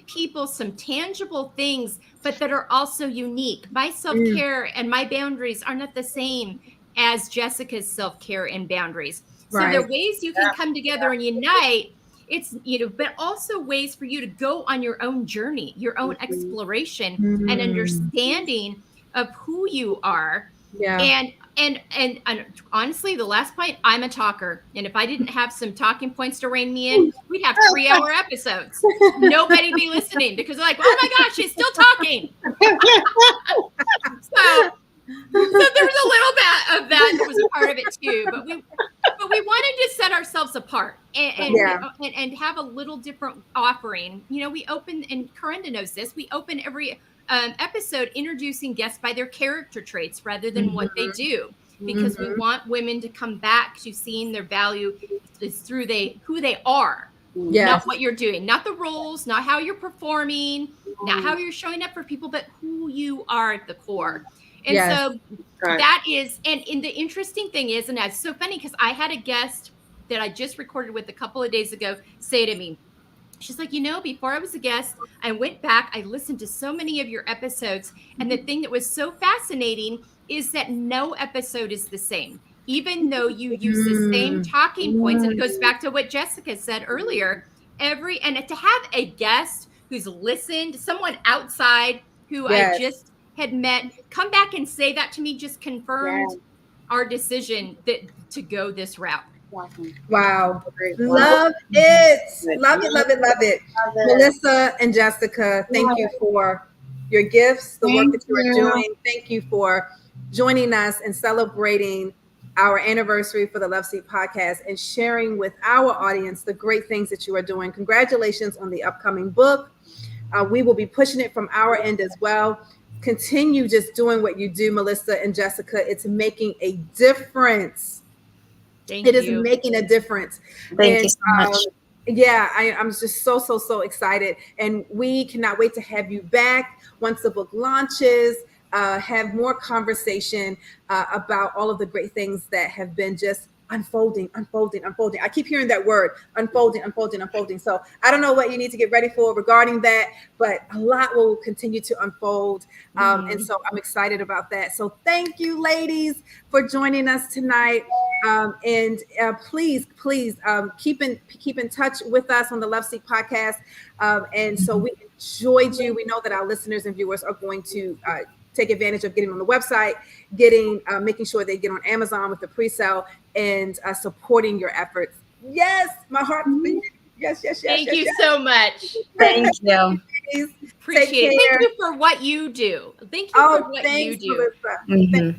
people some tangible things, but that are also unique? My self-care and my boundaries are not the same as Jessica's self-care and boundaries. So there are ways you can come together and unite. It's, but also ways for you to go on your own journey, your own exploration and understanding of who you are. And honestly, the last point, I'm a talker. And if I didn't have some talking points to rein me in, we'd have 3-hour episodes. Nobody be listening because they're like, oh my gosh, she's still talking. So there was a little bit of that was a part of it too. But we wanted to set ourselves apart and have a little different offering. We open, and Carenda knows this, we open every episode introducing guests by their character traits rather than what they do, because we want women to come back to seeing their value is through who they are, not what you're doing, not the roles, not how you're performing, not how you're showing up for people, but who you are at the core. And so that is, and the interesting thing is, and that's so funny because I had a guest that I just recorded with a couple of days ago say to me, she's like, before I was a guest, I went back, I listened to so many of your episodes. And the thing that was so fascinating is that no episode is the same, even though you use the same talking points. And it goes back to what Jessica said earlier, and to have a guest who's listened, someone outside who I just had met, come back and say that to me just confirmed our decision to go this route. Wow. Love it. Love it. Melissa and Jessica, thank you for your gifts, the work that you are doing. Thank you for joining us and celebrating our anniversary for the Love Seat podcast and sharing with our audience the great things that you are doing. Congratulations on the upcoming book. We will be pushing it from our end as well. Continue just doing what you do, Melissa and Jessica. It's making a difference. It is making a difference. Thank you so much. I'm just so excited. And we cannot wait to have you back once the book launches, have more conversation about all of the great things that have been just unfolding. I keep hearing that word, unfolding. So I don't know what you need to get ready for regarding that, but a lot will continue to unfold. And so I'm excited about that. So thank you, ladies, for joining us tonight. And please keep in touch with us on the Love Seek podcast. And so we enjoyed you. We know that our listeners and viewers are going to take advantage of getting on the website, making sure they get on Amazon with the pre-sale, and supporting your efforts. Yes, my heart. Yes. Thank you so much. Thank you. Appreciate it. Thank you for what you do. Thank you for what you do. Melissa.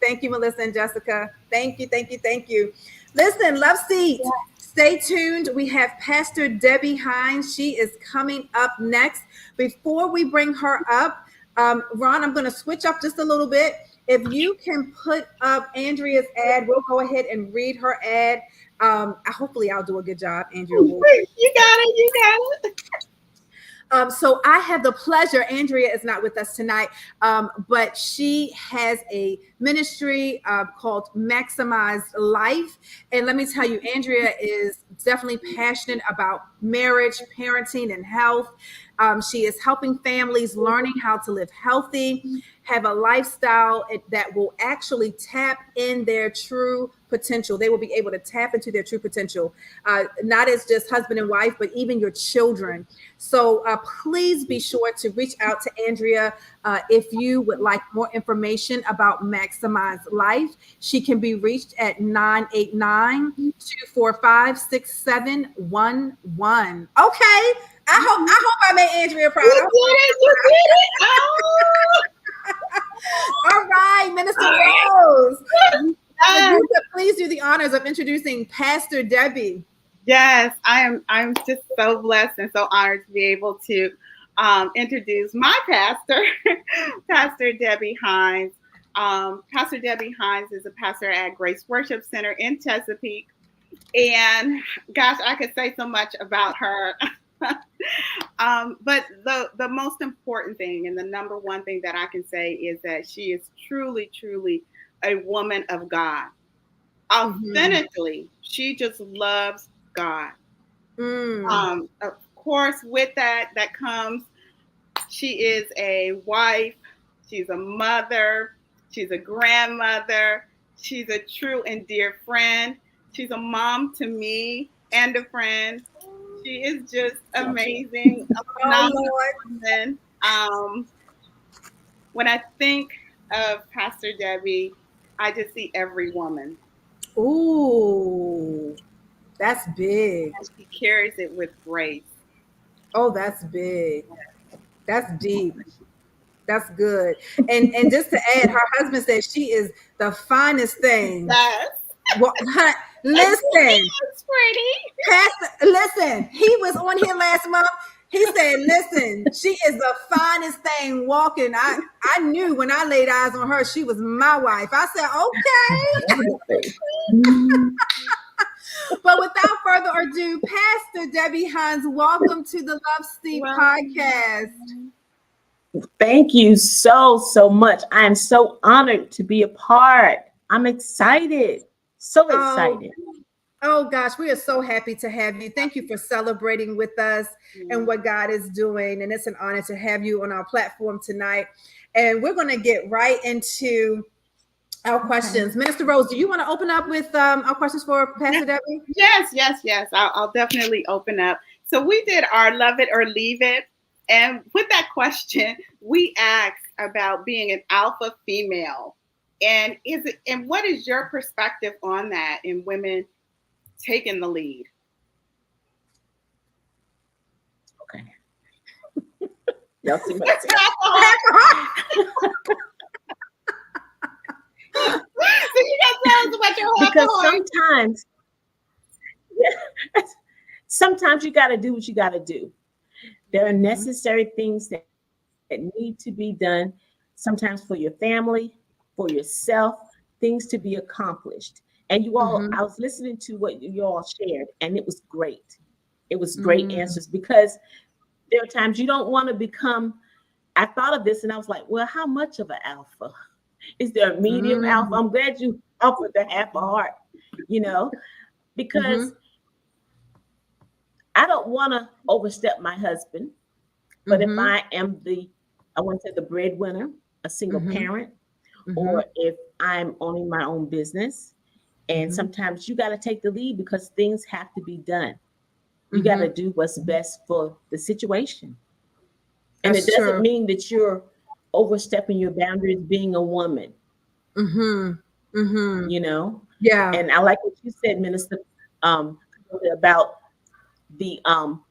Thank you, Melissa and Jessica. Thank you. Listen, Love Seat. Stay tuned. We have Pastor Debbie Hines. She is coming up next. Before we bring her up, Ron, I'm going to switch up just a little bit. If you can put up Andrea's ad, we'll go ahead and read her ad. Hopefully I'll do a good job, Andrea. You got it. So I have the pleasure, Andrea is not with us tonight, but she has a ministry called Maximize Life. And let me tell you, Andrea is definitely passionate about marriage, parenting, and health. She is helping families learning how to live healthy, have a lifestyle that will actually tap in their true potential. They will be able to tap into their true potential, not as just husband and wife, but even your children. So please be sure to reach out to Andrea if you would like more information about Maximize Life. She can be reached at 989-245-6711. Okay. I hope I made Andrea proud. You did it. Oh. All right, Minister Rose. You could please do the honors of introducing Pastor Debbie. Yes, I'm just so blessed and so honored to be able to introduce my pastor, Pastor Debbie Hines. Pastor Debbie Hines is a pastor at Grace Worship Center in Chesapeake. And gosh, I could say so much about her. But the most important thing and the number one thing that I can say is that she is truly, truly a woman of God. Authentically, she just loves God. Of course, with that comes, she is a wife, she's a mother, she's a grandmother, she's a true and dear friend, she's a mom to me and a friend. She is just amazing. Woman. When I think of Pastor Debbie, I just see every woman. Ooh, that's big. And she carries it with grace. Oh, that's big. That's deep. That's good. And just to add, her husband said she is the finest thing. Yes. Well, listen, it's pretty. Pastor, listen, he was on here last month. He said, listen, she is the finest thing walking. I knew when I laid eyes on her, she was my wife. I said, okay. But without further ado, Pastor Debbie Hines, welcome to the Love Steep podcast. Thank you so much. I am so honored to be a part. I'm excited. So excited. Oh gosh, we are so happy to have you. Thank you for celebrating with us and what God is doing. And it's an honor to have you on our platform tonight. And we're going to get right into our questions. Minister Rose, do you want to open up with our questions for Pastor Debbie? Yes. I'll definitely open up. So we did our love it or leave it. And with that question, we asked about being an alpha female. And what is your perspective on that in women taking the lead? Okay. Y'all see what I So you got to tell us about your because sometimes you got to do what you got to do. There are necessary things that need to be done, sometimes for your family, for yourself, things to be accomplished. And you all, I was listening to what you all shared, and it was great. It was great answers, because there are times you don't want to become, I thought of this and I was like, well, how much of an alpha? Is there a medium alpha? I'm glad you offered the half a heart, because I don't want to overstep my husband. But if I am the breadwinner, a single parent, or if I'm owning my own business, and sometimes you got to take the lead because things have to be done. You got to do what's best for the situation. And it doesn't mean that you're overstepping your boundaries being a woman. Yeah. And I like what you said, Minister, about the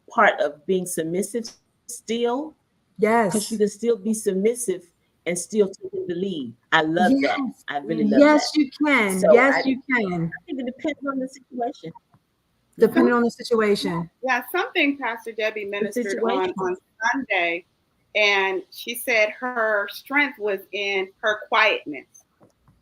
part of being submissive still. Yes. Because you can still be submissive and still take the lead. I love that. I really love that. Yes, you can. So you can. I think it depends on the situation. Depending on the situation. Yeah, something Pastor Debbie ministered on Sunday, and she said her strength was in her quietness.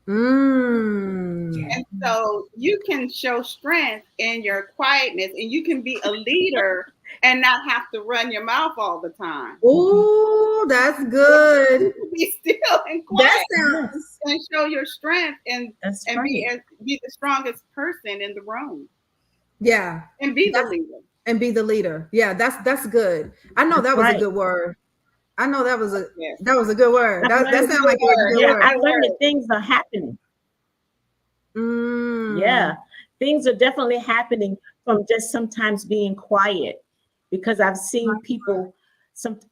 And so you can show strength in your quietness, and you can be a leader and not have to run your mouth all the time. Oh, that's good. Be still and quiet. That sounds and show your strength and right. be the strongest person in the room yeah. and be the That's, leader. and be the leader. Yeah, that's good. I know That's that was a right. good word. I know that was a Yes. good word. I That learned, sounded like it was a good yeah, word. I learned that things are happening. Mm. Yeah, things are definitely happening from just sometimes being quiet, because I've seen people.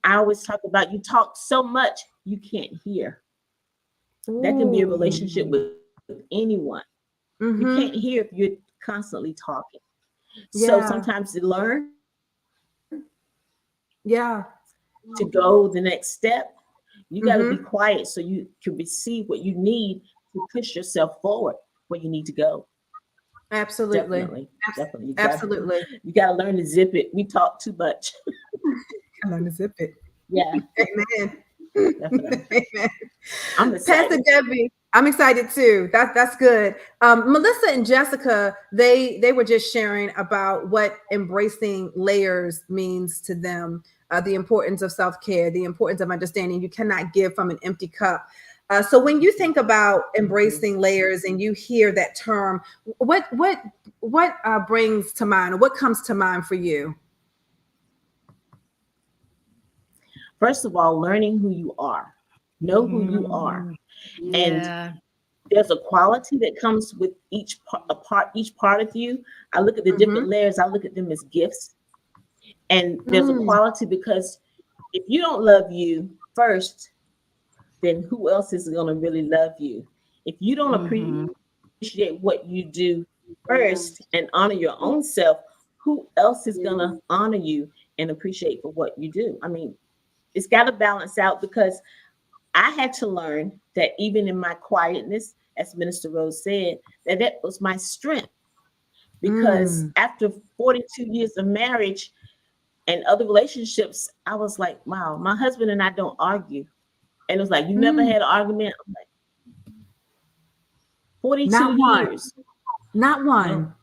I always talk about, you talk so much you can't hear. That can be a Ooh. relationship with anyone. You can't Mm-hmm. hear if you're constantly talking. So Yeah. sometimes to learn Yeah. to go the next step, you got to be Mm-hmm. quiet so you can receive what you need to push yourself forward where you need to go. Absolutely. Definitely, definitely. Absolutely. You got to learn to zip it. We talk too much. I'm gonna zip it. Yeah, Amen. definitely. Amen. I'm Pastor excited. Debbie, I'm excited too. That's good. Melissa and Jessica, they were just sharing about what embracing layers means to them, the importance of self-care, the importance of understanding you cannot give from an empty cup. So when you think about embracing layers and you hear that term, what brings to mind, or what comes to mind for you? First of all, learning who you are. Know who you are. And Yeah. there's a quality that comes with each part of you. I look at the Mm-hmm. different layers, I look at them as gifts. And there's a Mm, quality, because if you don't love you first, then who else is going to really love you? If you don't Mm-hmm. appreciate what you do first and honor your own self, who else is going to honor you and appreciate for what you do? I mean, it's got to balance out, because I had to learn that even in my quietness, as Minister Rose said, that was my strength. Because mm, after 42 years of marriage and other relationships, I was like, wow, my husband and I don't argue. And it was like, you never mm. had an argument? I'm like, 42 Not one. years. Not No, one.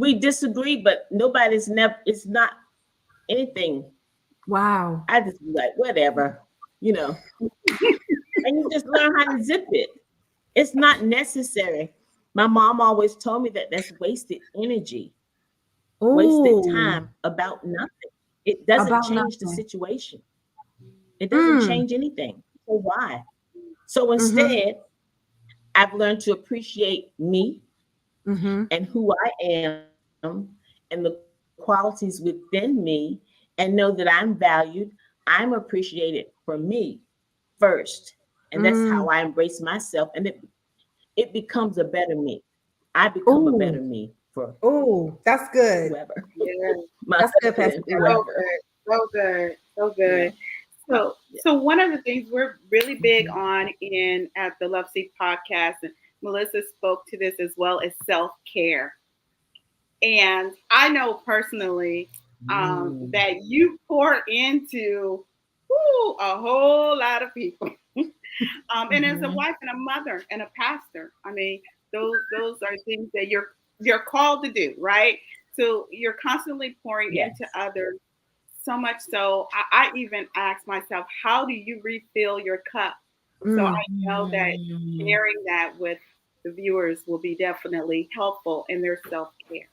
we disagree, but nobody's never, it's not anything. Wow. I just be like, whatever, you know, and you just learn how to zip it. It's not necessary. My mom always told me that that's wasted energy, wasted Oh, time about nothing. It doesn't about change the nothing. situation. It doesn't Mm, change anything. So why? So mm-hmm, instead, I've learned to appreciate me mm-hmm, and who I am and the qualities within me, and know that I'm valued, I'm appreciated for me first. And that's how I mm. embrace myself. And it becomes a better me. I become a Oh, better me for oh, that's good. whoever, Yeah. my That's good, Pastor husband, Debbie. So whoever. good. So good. So Yeah, good. So, yeah. so one of the things we're really big Mhm. on in at the Love Seek podcast, and Melissa spoke to this as well, as self care. And I know personally Mm. that you pour into a whole lot of people. And as a Mhm. wife and a mother and a pastor, I mean, those are things that you're called to do, right? So you're constantly pouring into Yes. others. So much so, I even ask myself, how do you refill your cup? So I Mm. know that Mm. sharing that with the viewers will be definitely helpful in their self care.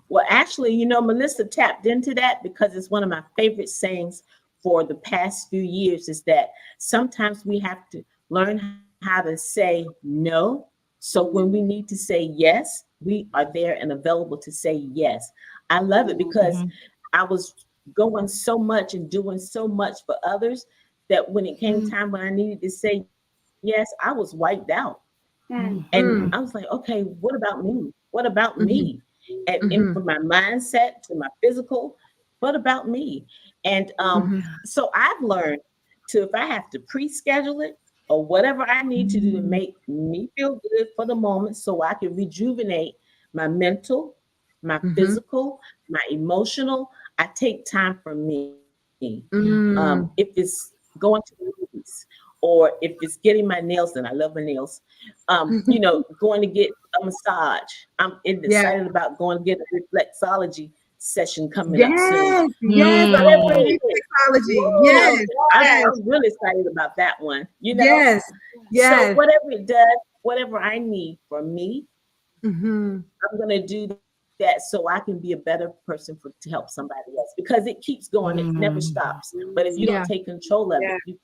Well, actually, Melissa tapped into that, because it's one of my favorite sayings for the past few years, is that sometimes we have to learn how to say no. So when we need to say yes, we are there and available to say yes. I love it, because Mm-hmm. I was going so much and doing so much for others, that when it came time when I needed to say yes, I was wiped out. Mm, And I Mm. was like, okay, what about me? What about Mm-hmm, me? And mm-hmm, from my mindset to my physical, what about me? And mm-hmm, so I've learned to, if I have to pre-schedule it or whatever I need to do to make me feel good for the moment, so I can rejuvenate my mental, my mm-hmm, physical, my emotional, I take time for me. If mm. it's going to the movies, or if it's getting my nails done, I love my nails. Going to get a massage. I'm Yeah. excited about going to get a reflexology session coming up soon. Yes, Whatever it is. reflexology. Yes, I'm really excited about that one. yes, yes. So whatever it does, whatever I need for me, Mm-hmm. I'm gonna do that so I can be a better person to help somebody else, because it keeps going, it never stops. But if you don't take control of it,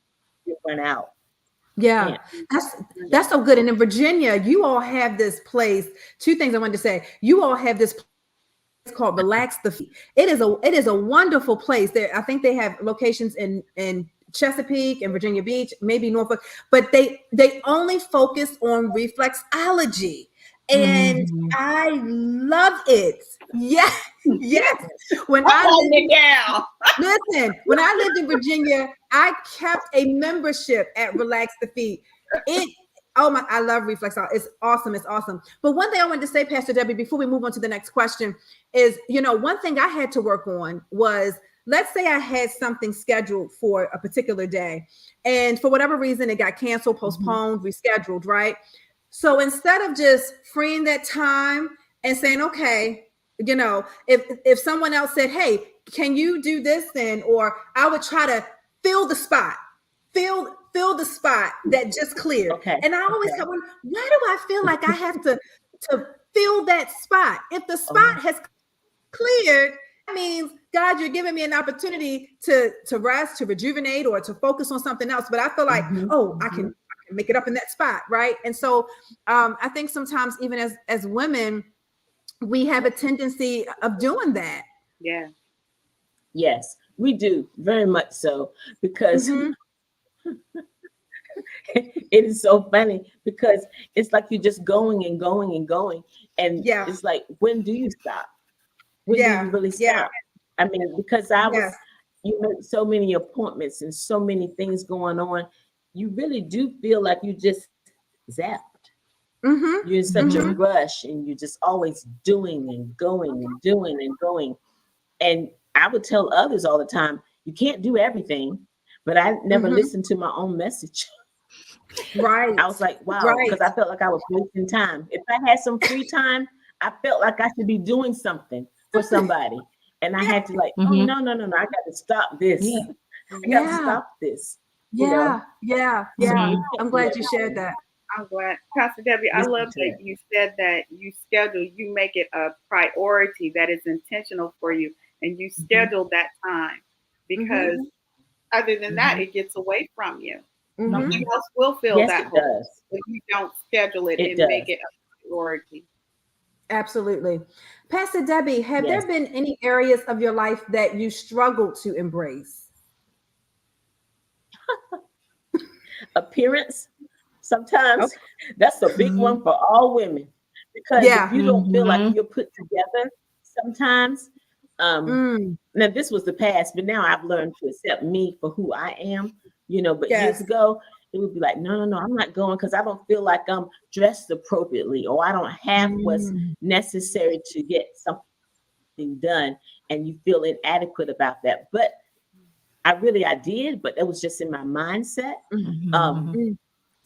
you run out. Yeah, that's so good. And in Virginia, you all have this place. Two things I wanted to say. You all have this place called Relax the Feet. It is a wonderful place. There, I think they have locations in Chesapeake and Virginia Beach, maybe Norfolk, but they only focus on reflexology. And I love it. Yes, yes. When listen, when I lived in Virginia, I kept a membership at Relax the Feet. I love reflexology. It's awesome. It's awesome. But one thing I wanted to say, Pastor Debbie, before we move on to the next question is, one thing I had to work on was, let's say I had something scheduled for a particular day, and for whatever reason, it got canceled, postponed, rescheduled, right? So instead of just freeing that time and saying, okay, if someone else said, hey, can you do this then? Or I would try to fill the spot the spot that just cleared. Okay. And I always have one, why do I feel like I have to fill that spot? If the spot has cleared, that means, God, you're giving me an opportunity to rest, to rejuvenate, or to focus on something else. But I feel like, I can make it up in that spot, right? And so I think sometimes even as women, we have a tendency of doing that. Yeah. Yes, we do, very much so, because it is so funny, because it's like you're just going and going and going, and it's like, when do you stop? When do you really stop? I mean, because you make so many appointments and so many things going on, you really do feel like you just zapped. You're in such a rush, and you're just always doing and going and doing and going. And I would tell others all the time, you can't do everything, but I never listened to my own message. Right. I was like, wow, because I felt like I was wasting time. If I had some free time, I felt like I should be doing something for somebody. And I had to no, I got to stop this. I got to stop this. Yeah. I'm glad you shared that. I'm glad. Pastor Debbie, I love that you said that you make it a priority that is intentional for you, and you schedule that time, because other than that, it gets away from you. Something else will fill that hole if you don't schedule it and make it a priority. Absolutely. Pastor Debbie, have there been any areas of your life that you struggled to embrace? Appearance. Sometimes that's a big one for all women, because if you don't feel like you're put together, sometimes, now this was the past, but now I've learned to accept me for who I am, but years ago, it would be like, no, I'm not going because I don't feel like I'm dressed appropriately, or I don't have what's necessary to get something done, and you feel inadequate about that. But I did, but it was just in my mindset.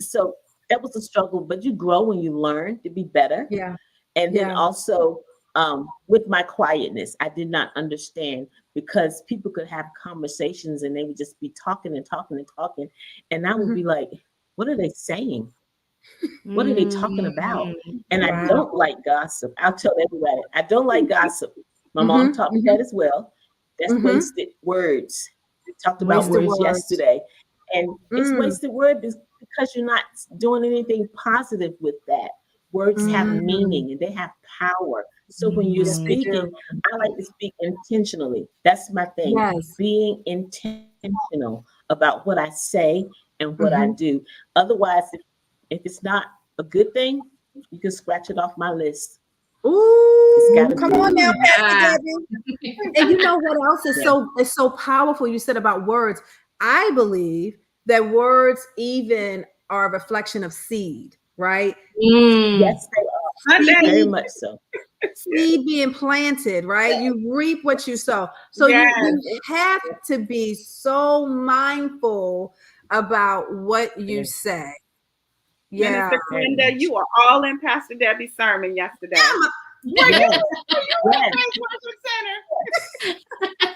So that was a struggle, but you grow and you learn to be better. Yeah. And then also with my quietness, I did not understand, because people could have conversations and they would just be talking and talking and talking. And I would be like, what are they saying? What are they talking about? And I don't like gossip. I'll tell everybody, I don't like gossip. My mom taught me that as well. That's wasted words. We talked about words yesterday. And it's wasted word because you're not doing anything positive with that. Words have meaning and they have power. So when you're speaking, I like to speak intentionally. That's my thing. Being intentional about what I say and what I do. Otherwise, if it's not a good thing, you can scratch it off my list. Ooh, come on now, Pastor Debbie. And you know what else is so powerful you said about words? I believe that words even are a reflection of seed, right? Yes, they are. Very much so. Seed being planted, right? You reap what you sow. So you have to be so mindful about what you say. Minister Carenda, you are all in Pastor Debbie's sermon yesterday. Yes.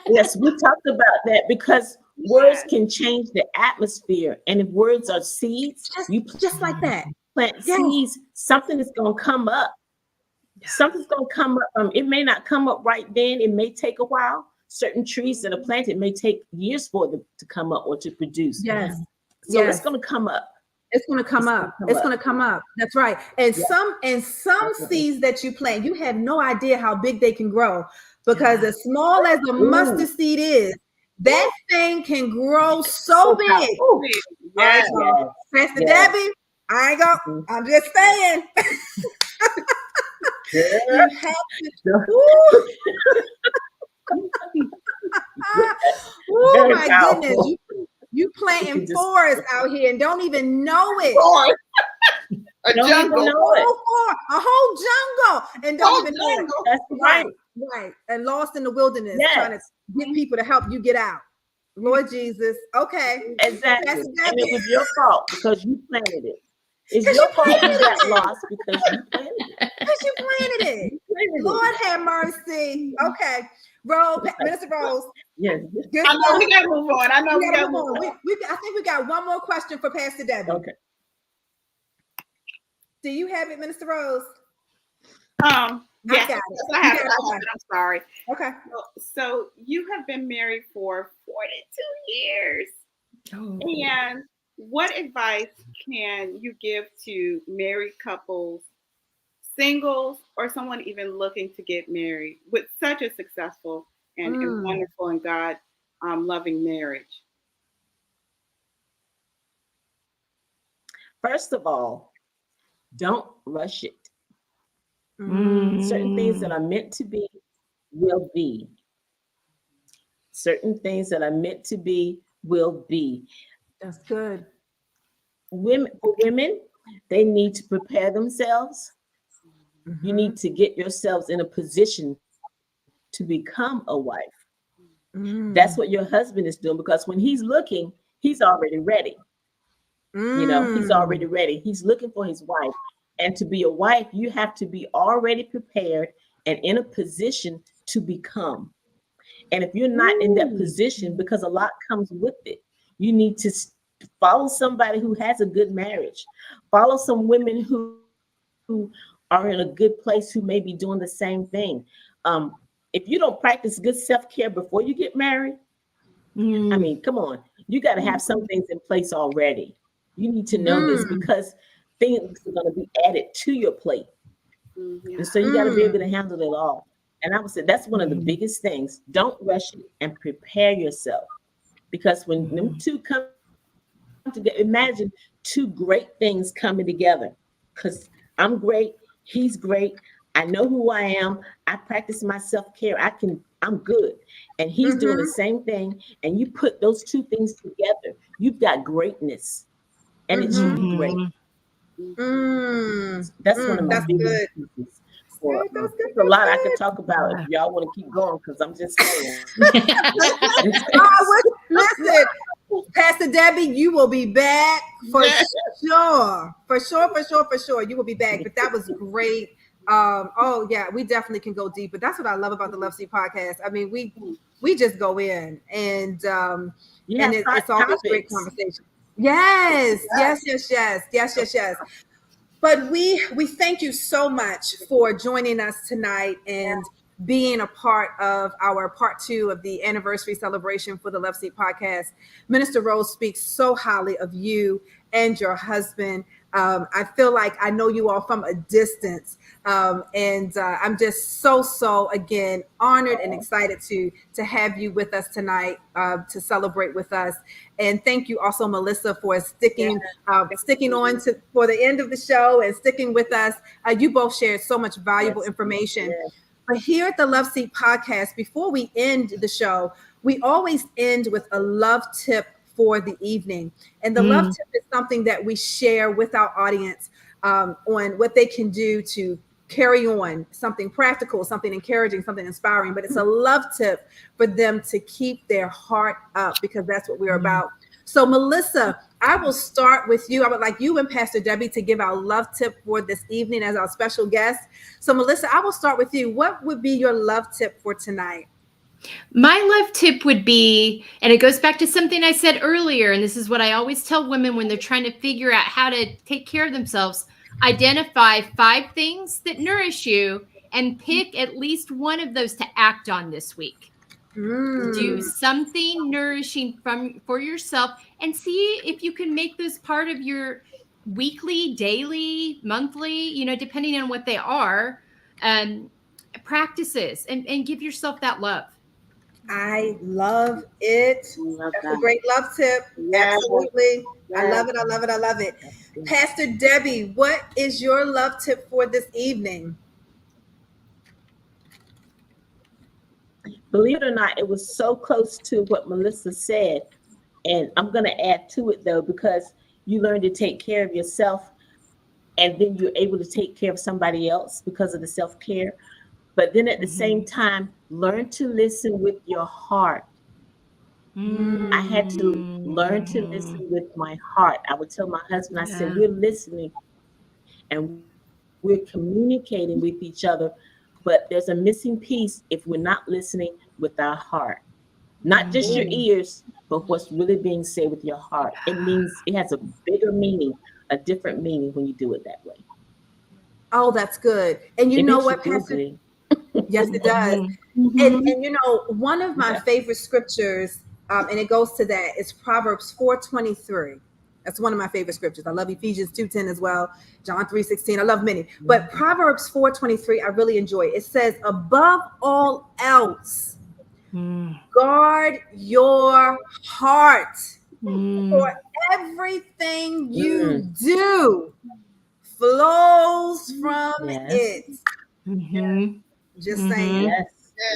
Yes, we talked about that because words can change the atmosphere. And if words are seeds, you just like that. plant seeds, something is going to come up. Something's going to come up. It may not come up right then. It may take a while. Certain trees that are planted may take years for them to come up or to produce. Yes. So it's going to come up. It's going to come up. It's going to come up. That's right. And some seeds that you plant, you have no idea how big they can grow, because as small as a mustard seed is, that thing can grow so big. Yes. Pastor Debbie, I ain't going. I'm just saying. You have to. Oh my goodness! You planting forests out here and don't even know it. A jungle. A whole jungle and don't even know it. That's right. Right. And lost in the wilderness, trying to get people to help you get out. Lord Jesus. Okay. Exactly. And it was your fault because you planted it. It's your fault you got lost because you planted it. Because you planted it. Lord have mercy. Okay. Minister Rose. Yes. I know we gotta move on. I think we got one more question for Pastor Debbie. Okay. Do you have it, Minister Rose? Yes, I have it. I'm sorry. Okay. So you have been married for 42 years. Oh. And what advice can you give to married couples, singles, or someone even looking to get married with such a successful and wonderful and God loving marriage? First of all, don't rush it. Certain things that are meant to be will be. Certain things that are meant to be will be. That's good. For women, they need to prepare themselves. You need to get yourselves in a position to become a wife. That's what your husband is doing, because when he's looking, he's already ready. He's already ready. He's looking for his wife. And to be a wife, you have to be already prepared and in a position to become. And if you're not in that position, because a lot comes with it, you need to follow somebody who has a good marriage. Follow some women who are in a good place, who may be doing the same thing. If you don't practice good self-care before you get married, I mean, come on, you got to have some things in place already. You need to know this, because things are going to be added to your plate. And so you got to be able to handle it all. And I would say that's one of the biggest things. Don't rush it and prepare yourself. Because when them two come together, imagine two great things coming together. Because I'm great, he's great. I know who I am. I practice my self-care. I'm good. And he's doing the same thing. And you put those two things together, you've got greatness. And it should be great. That's one of my biggest pieces. There's a lot I could talk about if y'all want to keep going, because I'm just saying. Listen, Pastor Debbie, you will be back for sure. For sure. You will be back. But that was great. We definitely can go deep. But that's what I love about the Love Seat podcast. I mean, we just go in and it's always great conversation. Yes. But we thank you so much for joining us tonight and being a part of our part 2 of the anniversary celebration for the Love Seat podcast. Minister Rose speaks so highly of you and your husband. I feel like I know you all from a distance. And I'm just so again honored and excited to have you with us tonight to celebrate with us. And thank you also, Melissa, for sticking on for the end of the show and sticking with us. You both shared so much valuable information. But here at the Love Seat podcast, before we end the show, we always end with a love tip for the evening. And the love tip is something that we share with our audience on what they can do to carry on, something practical, something encouraging, something inspiring. But it's a love tip for them to keep their heart up, because that's what we're about. So Melissa, I will start with you. I would like you and Pastor Debbie to give our love tip for this evening as our special guest. So, Melissa, I will start with you. What would be your love tip for tonight? My love tip would be, and it goes back to something I said earlier, and this is what I always tell women when they're trying to figure out how to take care of themselves. Identify 5 things that nourish you and pick at least one of those to act on this week. Do something nourishing for yourself and see if you can make this part of your weekly, daily, monthly, depending on what they are, practices, and give yourself that love. I love it. That's a great love tip. Yes. Absolutely. Yes. I love it. I love it. I love it. Pastor Debbie, what is your love tip for this evening? Believe it or not, it was so close to what Melissa said. And I'm going to add to it, though, because you learn to take care of yourself, and then you're able to take care of somebody else because of the self-care. But then at the same time, learn to listen with your heart. I had to learn to listen with my heart. I would tell my husband, I said, we're listening and we're communicating with each other, but there's a missing piece if we're not listening with our heart. Not just your ears, but what's really being said with your heart. It means it has a bigger meaning, a different meaning when you do it that way. Oh, that's good. And you know what, Pastor? Yes, it does. And one of my favorite scriptures, and it goes to that, is Proverbs 4:23. That's one of my favorite scriptures. I love Ephesians 2:10 as well, John 3:16. I love many. But Proverbs 4:23, I really enjoy. It says, above all else, guard your heart, for everything you do flows from it. Just saying.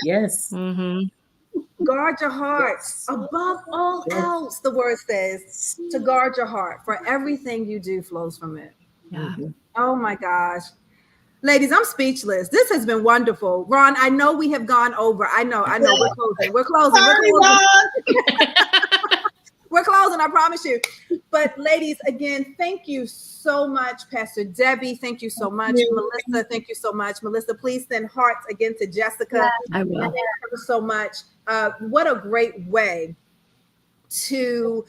Yes. Guard your heart. Above all else, the word says, to guard your heart, for everything you do flows from it. Oh my gosh. Ladies, I'm speechless. This has been wonderful. Ron, I know we have gone over. I know. We're closing. We're closing, I promise you. But ladies, again, thank you so much, Pastor Debbie. Thank you so much, Melissa. Thank you so much. Melissa, please send hearts again to Jessica. I will. Thank you so much. What a great way to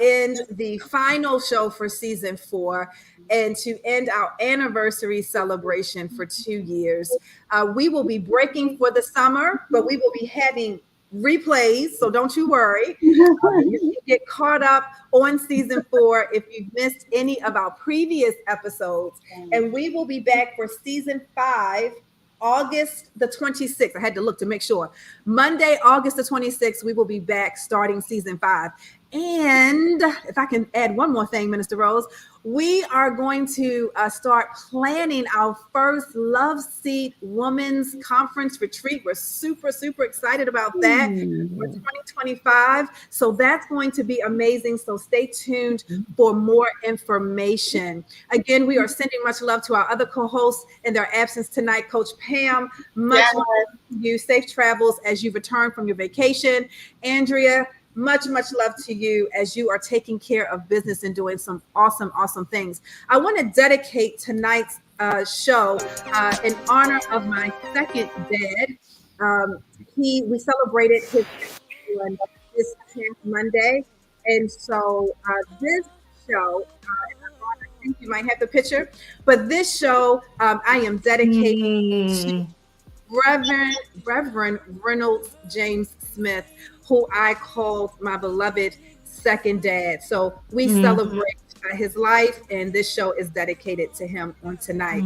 end the final show for season 4 and to end our anniversary celebration for 2 years. We will be breaking for the summer, but we will be having replays, so don't you worry. You can get caught up on season 4 if you've missed any of our previous episodes. And we will be back for season 5, August the 26th. I had to look to make sure. Monday, August the 26th, we will be back starting season 5. And if I can add one more thing, Minister Rose, we are going to start planning our first Love Seat Women's Conference retreat. We're super, super excited about that for 2025. So that's going to be amazing. So stay tuned for more information. Again, we are sending much love to our other co-hosts in their absence tonight. Coach Pam, much love to you. Safe travels as you return from your vacation. Andrea, much love to you as you are taking care of business and doing some awesome things. I want to dedicate tonight's show in honor of my second dad. We celebrated his this past Monday, and so this show, I think you might have the picture, but this show I am dedicating to Reverend Reynolds James Smith, who I call my beloved second dad. So we celebrate his life, and this show is dedicated to him on tonight.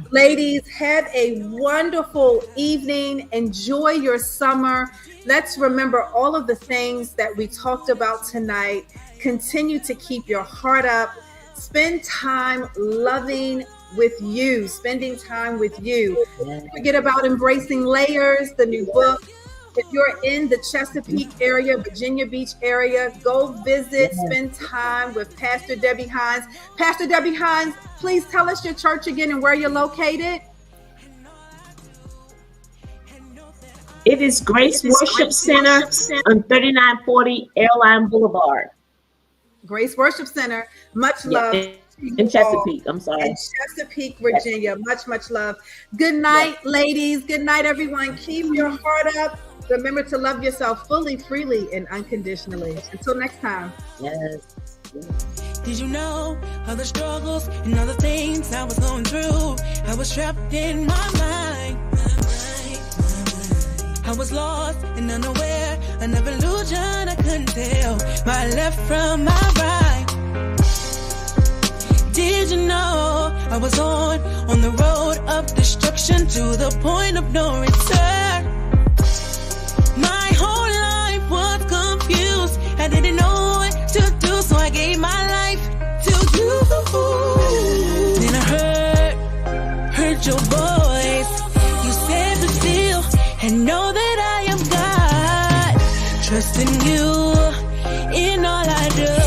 Ladies, have a wonderful evening. Enjoy your summer. Let's remember all of the things that we talked about tonight. Continue to keep your heart up. Spend time loving with you, spending time with you. Don't forget about Embracing Layers, the new book. If you're in the Chesapeake area, Virginia Beach area, go visit, spend time with Pastor Debbie Hines. Pastor Debbie Hines, please tell us your church again and where you're located. It is Grace Worship Center on 3940 Airline Boulevard. Grace Worship Center. Much love. In Chesapeake, I'm sorry. In Chesapeake, Virginia. Much, much love. Good night, ladies. Good night, everyone. Keep your heart up. Remember to love yourself fully, freely, and unconditionally. Until next time. Yes. Did you know all the struggles and all the things I was going through? I was trapped in my mind. I was lost and unaware, an illusion I couldn't tell my left from my right. Did you know I was on the road of destruction to the point of no return? My whole life was confused. I didn't know what to do, so I gave my life to you. Then I heard your voice. You said be still and know that I am God. Trust in you in all I do.